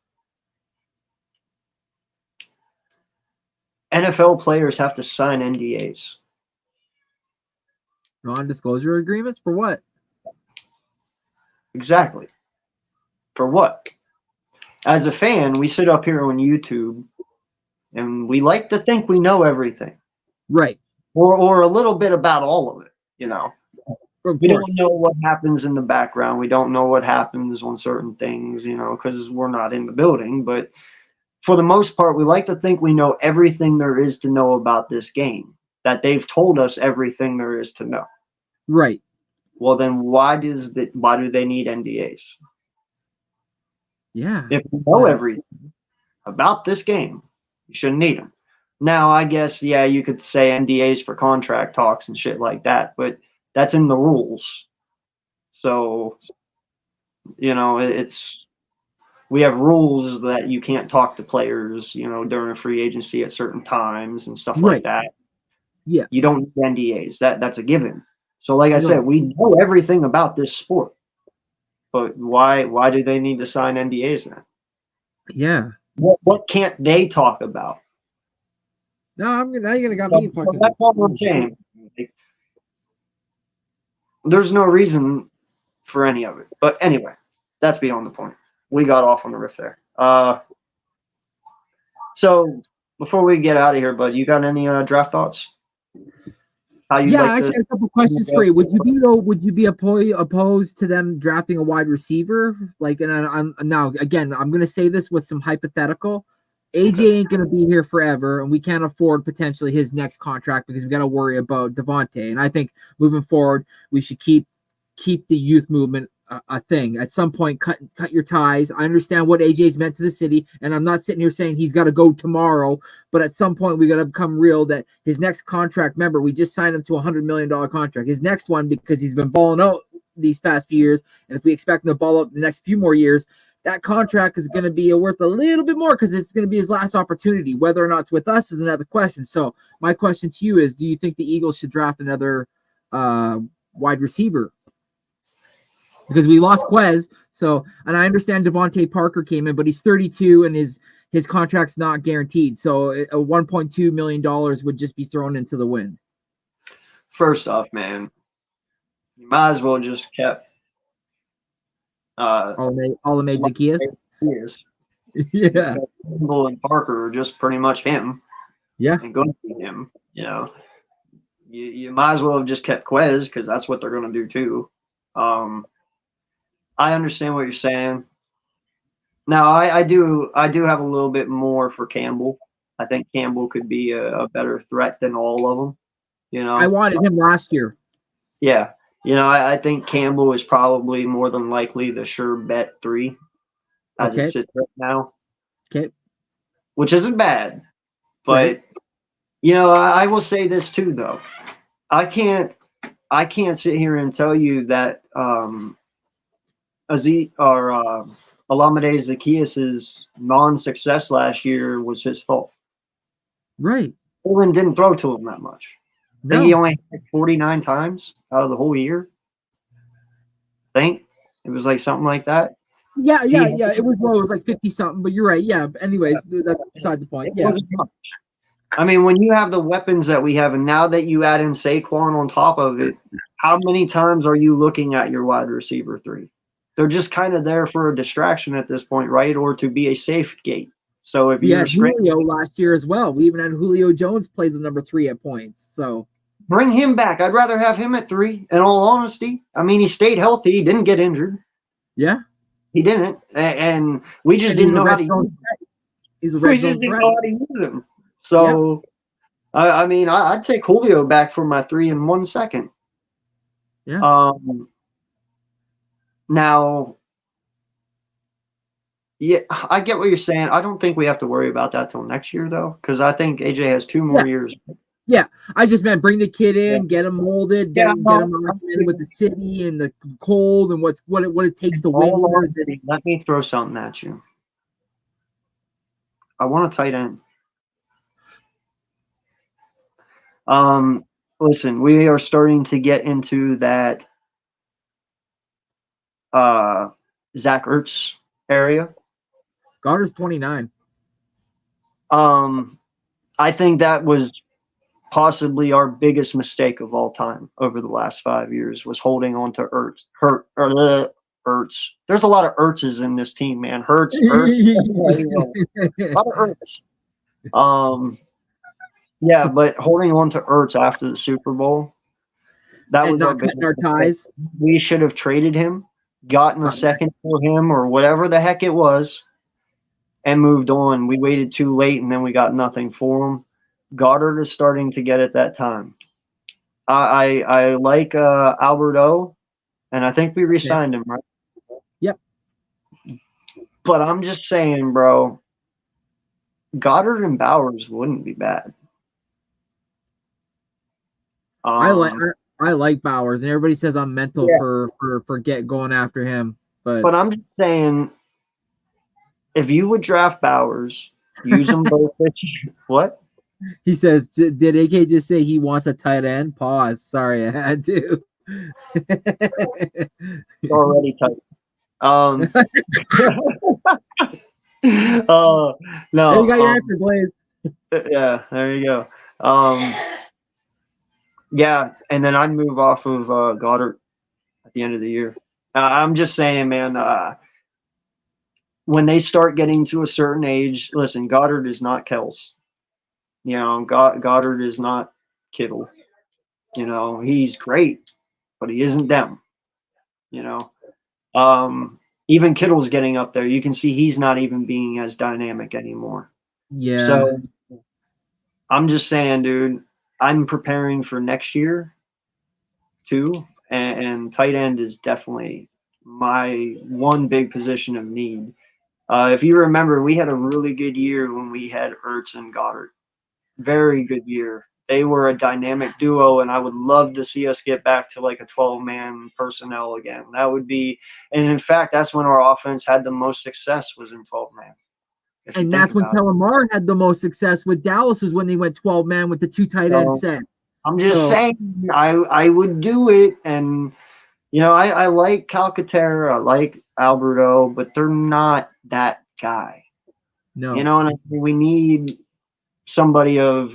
NFL players have to sign NDAs. Non-disclosure agreements for what? Exactly. For what? As a fan, we sit up here on YouTube and we like to think we know everything. Right. Or a little bit about all of it, you know. We don't know what happens in the background. We don't know what happens on certain things, you know, because we're not in the building. But for the most part, we like to think we know everything there is to know about this game, that they've told us everything there is to know. Right. Well, then why do they need NDAs? Yeah. If we know everything about this game, you shouldn't need them. Now, I guess, yeah, you could say NDAs for contract talks and shit like that, but that's in the rules. So, you know, we have rules that you can't talk to players, you know, during a free agency at certain times and stuff like that. Yeah. You don't need NDAs. That's a given. So, like I said, we know everything about this sport, but why do they need to sign NDAs now? Yeah. What can't they talk about? No, now you're gonna got me fucking. That's all I'm saying. there's no reason for any of it. But anyway, that's beyond the point. We got off on the riff there. So before we get out of here, bud, you got any draft thoughts? How you Yeah, like I actually to- have a couple questions for you. Would you be opposed to them drafting a wide receiver? Like, and I'm now again, I'm going to say this with some hypothetical. AJ ain't going to be here forever, and we can't afford potentially his next contract because we got to worry about Devontae. And I think moving forward, we should keep the youth movement a thing. At some point, cut your ties. I understand what AJ's meant to the city, and I'm not sitting here saying he's got to go tomorrow. But at some point, we got to become real that his next contract. Remember, we just signed him to a $100 million contract. His next one, because he's been balling out these past few years, and if we expect him to ball up the next few more years, that contract is going to be worth a little bit more because it's going to be his last opportunity. Whether or not it's with us is another question. So my question to you is, do you think the Eagles should draft another wide receiver? Because we lost Quez, so, and I understand Devontae Parker came in, but he's 32 and his contract's not guaranteed. So a $1.2 million would just be thrown into the wind. First off, man, you might as well just kept Olamide Zaccheaus. Yes. Yeah. Campbell and Parker are just pretty much him. Yeah. And going to be him, you know. You might as well have just kept Quez because that's what they're going to do too. I understand what you're saying. Now, I do have a little bit more for Campbell. I think Campbell could be a better threat than all of them. You know, I wanted him last year. Yeah. You know, I think Campbell is probably more than likely the sure bet 3 as it sits right now. Okay. Which isn't bad. But, Right. you know, I will say this too, though. I can't sit here and tell you that Olamide Zaccheaus' non-success last year was his fault. Right. Poland didn't throw to him that much. I think No. he only hit 49 times out of the whole year. I think it was like something like that. Yeah. It was low. It was like 50 something, but you're right. Yeah. But anyways, that's beside the point. It Yeah. wasn't much. I mean, when you have the weapons that we have, and now that you add in Saquon on top of it, how many times are you looking at your wide receiver 3? They're just kind of there for a distraction at this point, right? Or to be a safe gate. So if We you're had Julio last year as well. We even had Julio Jones play the number 3 at points. So bring him back. I'd rather have him at 3, in all honesty. I mean, he stayed healthy. He didn't get injured. yeah. He didn't. And we just didn't know how to use him. He's a We red just zone didn't threat. know how to use him. So, I mean, I'd take Julio back for my 3 in 1 second. Yeah. Now, yeah, I get what you're saying. I don't think we have to worry about that till next year, though, because I think AJ has 2 more years. I just meant bring the kid in, get him molded, get him in with the city and the cold and what it takes to win. All honesty, let me throw something at you. I want a tight end. Listen, we are starting to get into that Zach Ertz area. Goddard's 29. I think that was possibly our biggest mistake of all time over the last 5 years was holding on to Ertz. Ertz. There's a lot of Ertzes in this team, man. Ertz. A lot of Ertz. Yeah, but holding on to Ertz after the Super Bowl, that And was not cutting our ties. We should have traded him, gotten a second for him, or whatever the heck it was, and moved on. We waited too late, and then we got nothing for him. Goddard is starting to get at that time. I like Albert O, and I think we re-signed him, right? Yep. But I'm just saying, bro, Goddard and Bowers wouldn't be bad. I like Bowers, and everybody says I'm mental for going after him. But I'm just saying, if you would draft Bowers, use them both. What? He says, did AK just say he wants a tight end? Pause. Sorry, I had to. Already tight. No. There you got your answer, Blaze. Yeah, there you go. Yeah, and then I'd move off of Goddard at the end of the year. I'm just saying, man, when they start getting to a certain age, listen, Goddard is not Kels. You know, Goddard is not Kittle. You know, he's great, but he isn't them. You know, even Kittle's getting up there. You can see he's not even being as dynamic anymore. Yeah. So I'm just saying, dude, I'm preparing for next year too. And tight end is definitely my one big position of need. If you remember, we had a really good year when we had Ertz and Goddard. Very good year. They were a dynamic duo, and I would love to see us get back to like a 12-man personnel again. That would be, and in fact, that's when our offense had the most success, was in 12-man. And that's when Kellen Moore had the most success with Dallas, was when they went 12-man with the 2 tight end set. I'm just saying, I would do it, and you know, I like Calcaterra, I like Alberto, but they're not that guy. No, you know, and I mean, we need somebody of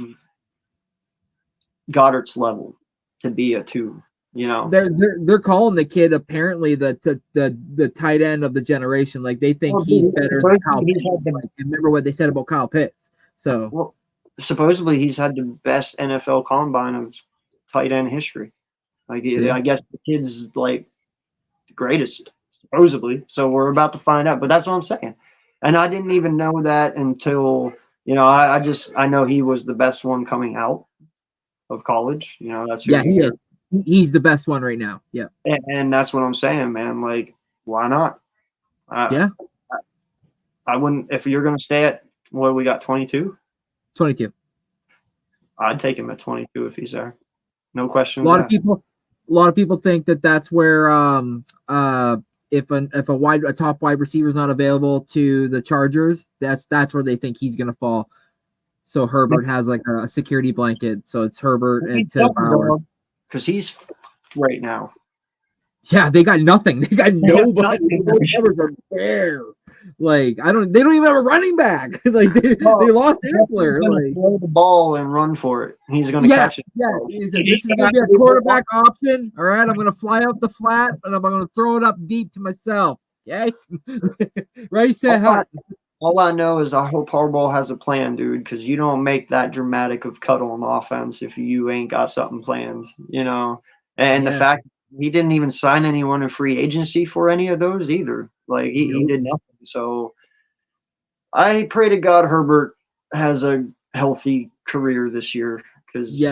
Goddard's level to be a 2. You know, they're calling the kid apparently the tight end of the generation. Like they think he's better than Kyle Pitts. Like, remember what they said about Kyle Pitts. So supposedly he's had the best NFL combine of tight end history. Like I guess the kid's like the greatest, supposedly. So we're about to find out. But that's what I'm saying. And I didn't even know that until, you know, I know he was the best one coming out of college. You know, that's who he is. He's the best one right now. Yeah. And that's what I'm saying, man. Like, why not? I wouldn't, if you're going to stay at, what we got, 22? 22. I'd take him at 22 if he's there. No question. A lot of people think that that's where if a top wide receiver is not available to the Chargers, that's where they think he's going to fall. So Herbert has like a security blanket. So it's Herbert and to Bauer. Because he's right now. Yeah, they got nothing. They got nobody. The there. Like they don't even have a running back. Like they lost Eckler. Like throw the ball and run for it. He's going to catch it. Yeah, this is going to be a quarterback option. All right, I'm going to fly out the flat and I'm going to throw it up deep to myself. Okay, right? All I know is I hope Harbaugh has a plan, dude, because you don't make that dramatic of cut on offense if you ain't got something planned, you know. And the fact he didn't even sign anyone in free agency for any of those either. Like he did nothing. So I pray to God Herbert has a healthy career this year, because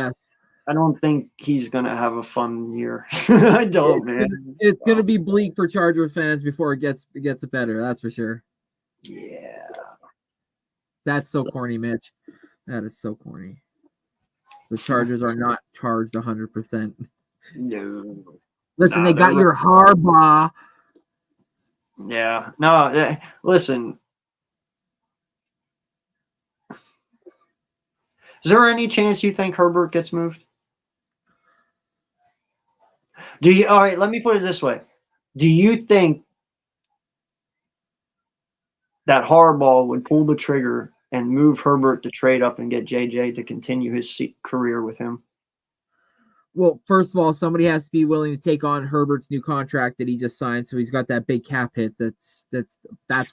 I don't think he's gonna have a fun year. I don't, man. It's gonna be bleak for Charger fans before it gets better. That's for sure. Yeah. That's so corny, Mitch. That is so corny. The Chargers are not charged 100%. No. Listen, they got your Harbaugh. Yeah. No, listen. Is there any chance you think Herbert gets moved? All right, let me put it this way. Do you think that Harbaugh would pull the trigger and move Herbert to trade up and get JJ to continue his career with him? Well, first of all, somebody has to be willing to take on Herbert's new contract that he just signed, so he's got that big cap hit. That's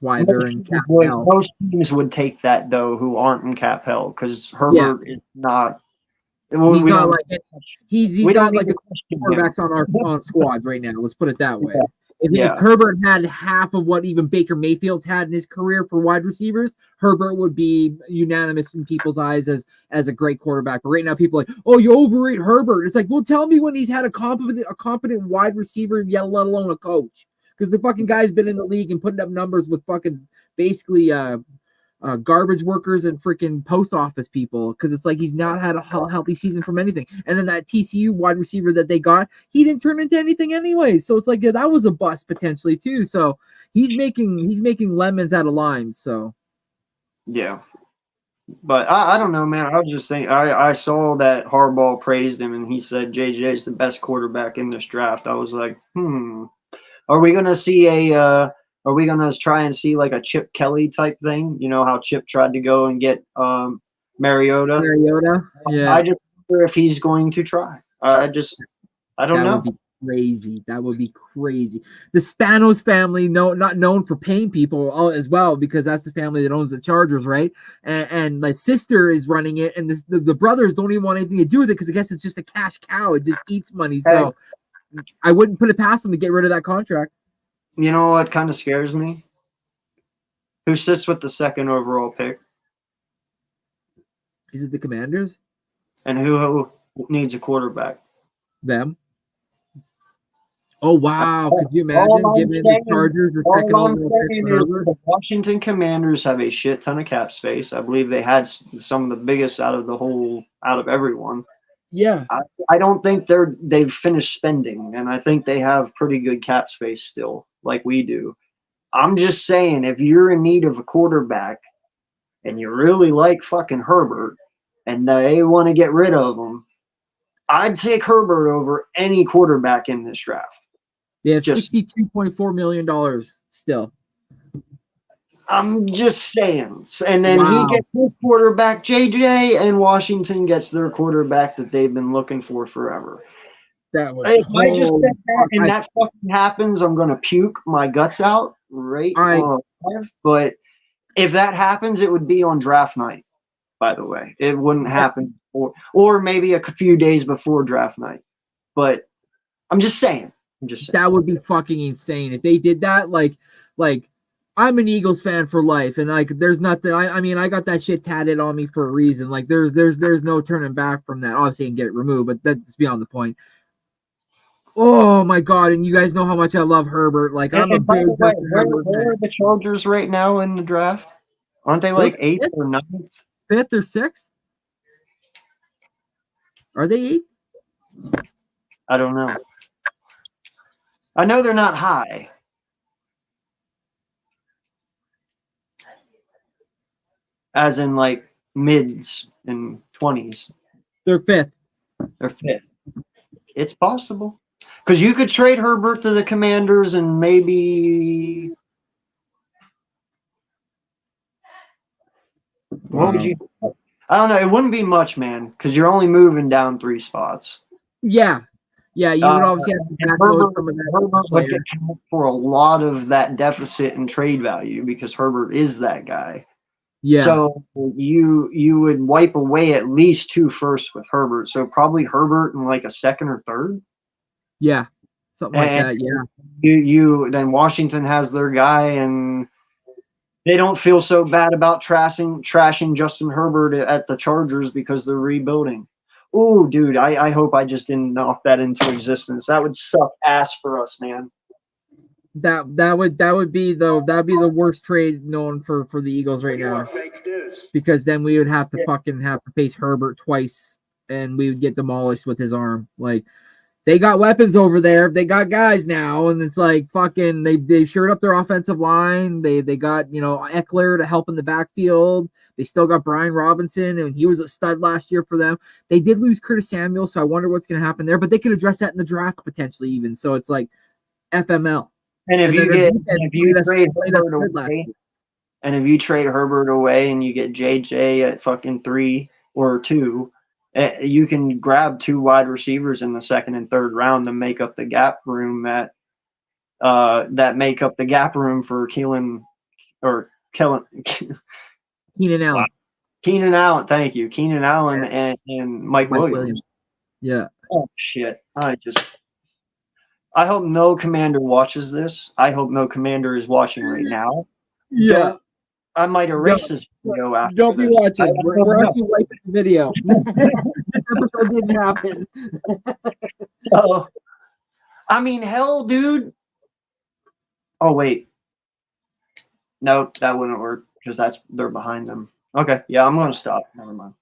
why they're in cap hell. Most teams would take that though, who aren't in cap hell, because Herbert is not. He's not like the quarterbacks on our squads right now. Let's put it that way. If Herbert had half of what even Baker Mayfield's had in his career for wide receivers, Herbert would be unanimous in people's eyes as a great quarterback. But right now, people are like, oh, you overrate Herbert. It's like, well, tell me when he's had a competent wide receiver, let alone a coach. Because the fucking guy's been in the league and putting up numbers with fucking basically garbage workers and freaking post office people, because it's like he's not had a healthy season from anything. And then that TCU wide receiver that they got, he didn't turn into anything anyway. So it's like that was a bust potentially too. So he's making lemons out of limes. So yeah, but I don't know, man. I was just saying, I saw that Harbaugh praised him and he said JJ is the best quarterback in this draft. I was like, are we gonna see Are we going to try and see like a Chip Kelly type thing? You know how Chip tried to go and get Mariota? Yeah. I just wonder if he's going to try. I don't know. crazy. That would be crazy. The Spanos family, not known for paying people as well, because that's the family that owns the Chargers, right? And my sister is running it, and the brothers don't even want anything to do with it because I guess it's just a cash cow. It just eats money. So I wouldn't put it past them to get rid of that contract. You know what kind of scares me? Who sits with the second overall pick? Is it the Commanders? And who needs a quarterback? Them. Oh wow! Could you imagine giving the Chargers the second overall pick for Herbert? The Washington Commanders have a shit ton of cap space. I believe they had some of the biggest out of everyone. Yeah. I don't think they've finished spending, and I think they have pretty good cap space still, like we do. I'm just saying, if you're in need of a quarterback and you really like fucking Herbert and they want to get rid of him, I'd take Herbert over any quarterback in this draft. They have $62.4 million still. I'm just saying. And then he gets his quarterback, JJ, and Washington gets their quarterback that they've been looking for forever. That was if I just said that and that fucking happens, I'm going to puke my guts out But if that happens, it would be on draft night, by the way. It wouldn't happen or maybe a few days before draft night. But I'm just saying. That would be fucking insane if they did that. Like I'm an Eagles fan for life, and like there's nothing. I mean, I got that shit tatted on me for a reason. Like there's no turning back from that. Obviously, I can get it removed, but that's beyond the point. Oh my god! And you guys know how much I love Herbert. Like I'm a big Herbert fan. Where are the Chargers right now in the draft? Aren't they like 8th or 9th? 5th or 6th? Are they 8th? I don't know. I know they're not high. As in like mids and 20s. They're 5th. They're 5th. It's possible. Because you could trade Herbert to the Commanders and maybe. What would you? I don't know. It wouldn't be much, man, because you're only moving down 3 spots. Yeah. Yeah, you would obviously have to backload some of that. Herbert would account for a lot of that deficit in trade value because Herbert is that guy. Yeah. So you would wipe away at least 2 firsts with Herbert. So probably Herbert in like a 2nd or 3rd. Yeah. Something like that. Yeah. You then Washington has their guy, and they don't feel so bad about trashing Justin Herbert at the Chargers because they're rebuilding. Oh, dude, I hope I just didn't knock that into existence. That would suck ass for us, man. That would be the worst trade known for the Eagles right now. Because then we would have to face Herbert twice, and we would get demolished with his arm. Like they got weapons over there. They got guys now, and it's like fucking they shored up their offensive line. They got Eckler to help in the backfield. They still got Brian Robinson, and he was a stud last year for them. They did lose Curtis Samuel, so I wonder what's going to happen there. But they could address that in the draft potentially even. So it's like FML. And if you trade Herbert away and you get JJ at fucking 3 or 2, you can grab 2 wide receivers in the 2nd and 3rd round to make up the gap room that make up the gap room for Keenan Allen. Keenan Allen, thank you. Keenan Allen and Mike Williams. Yeah. Oh shit. I hope no commander watches this. I hope no commander is watching right now. Yeah. I might erase this video after Don't be this. watching. We're actually wiping the video. This episode didn't happen. So, I mean, hell, dude. Oh, wait. No, that wouldn't work because they're behind them. Okay. Yeah, I'm going to stop. Never mind.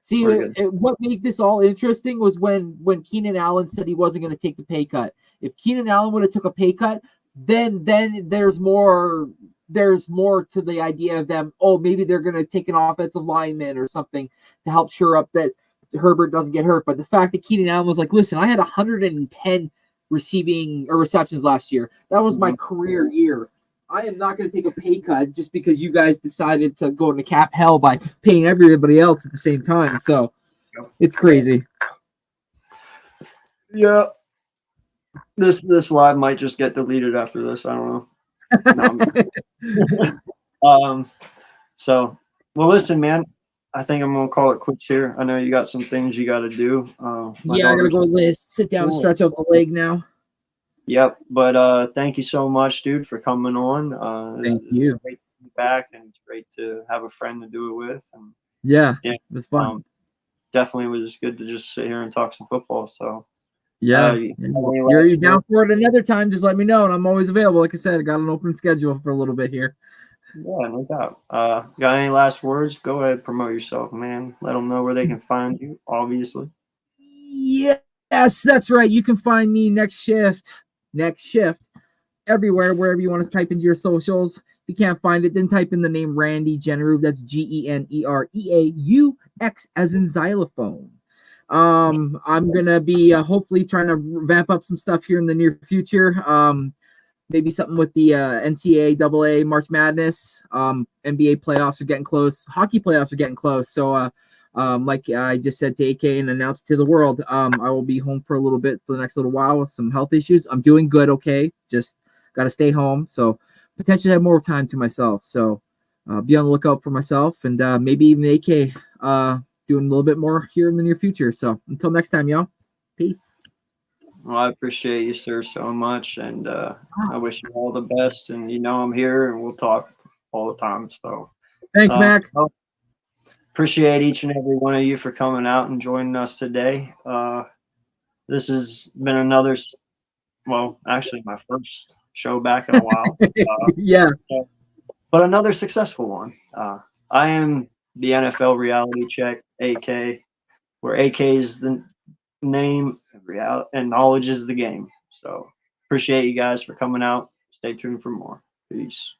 See, what made this all interesting was when Keenan Allen said he wasn't going to take the pay cut. If Keenan Allen would have took a pay cut, then there's more to the idea of them. Oh, maybe they're going to take an offensive lineman or something to help shore up that Herbert doesn't get hurt. But the fact that Keenan Allen was like, listen, I had 110 receiving or receptions last year. That was my career year. I am not going to take a pay cut just because you guys decided to go into cap hell by paying everybody else at the same time. So it's crazy. Yeah. This live might just get deleted after this. I don't know. No, so, well, listen, man. I think I'm gonna call it quits here. I know you got some things you got to do. My Yeah, I gotta daughter's go sit down and cool. stretch out the leg now. Yep, but thank you so much, dude, for coming on. Thank It's you. great to be back, and it's great to have a friend to do it with. And Yeah, yeah, it was fun. definitely was good to just sit here and talk some football. So, Yeah. you Yeah. have any You're last down words? for it another time, just let me know, and I'm always available. Like I said, I got an open schedule for a little bit here. Yeah, no doubt. Got any last words? Go ahead, promote yourself, man. Let them know where they can find you. Obviously. Yes, that's right. You can find me next shift, everywhere, wherever you want to type into your socials. If you can't find it, then type in the name Randy Genereux. That's GENEREAUX as in xylophone. I'm gonna be hopefully trying to vamp up some stuff here in the near future. Maybe something with the NCAA AA March Madness. NBA playoffs are getting close. Hockey playoffs are getting close. So like I just said to AK and announced to the world, I will be home for a little bit for the next little while with some health issues. I'm doing good, okay? Just got to stay home. So potentially have more time to myself. So be on the lookout for myself and maybe even AK doing a little bit more here in the near future. So until next time, y'all. Peace. Well, I appreciate you, sir, so much, and I wish you all the best. And you know I'm here, and we'll talk all the time. So, Thanks, Mac. well, appreciate each and every one of you for coming out and joining us today. This has been another, well, actually my first show back in a while, Yeah. but another successful one. I am the NFL Reality Check, AK, where AK is the name and knowledge is the game. So appreciate you guys for coming out. Stay tuned for more. Peace.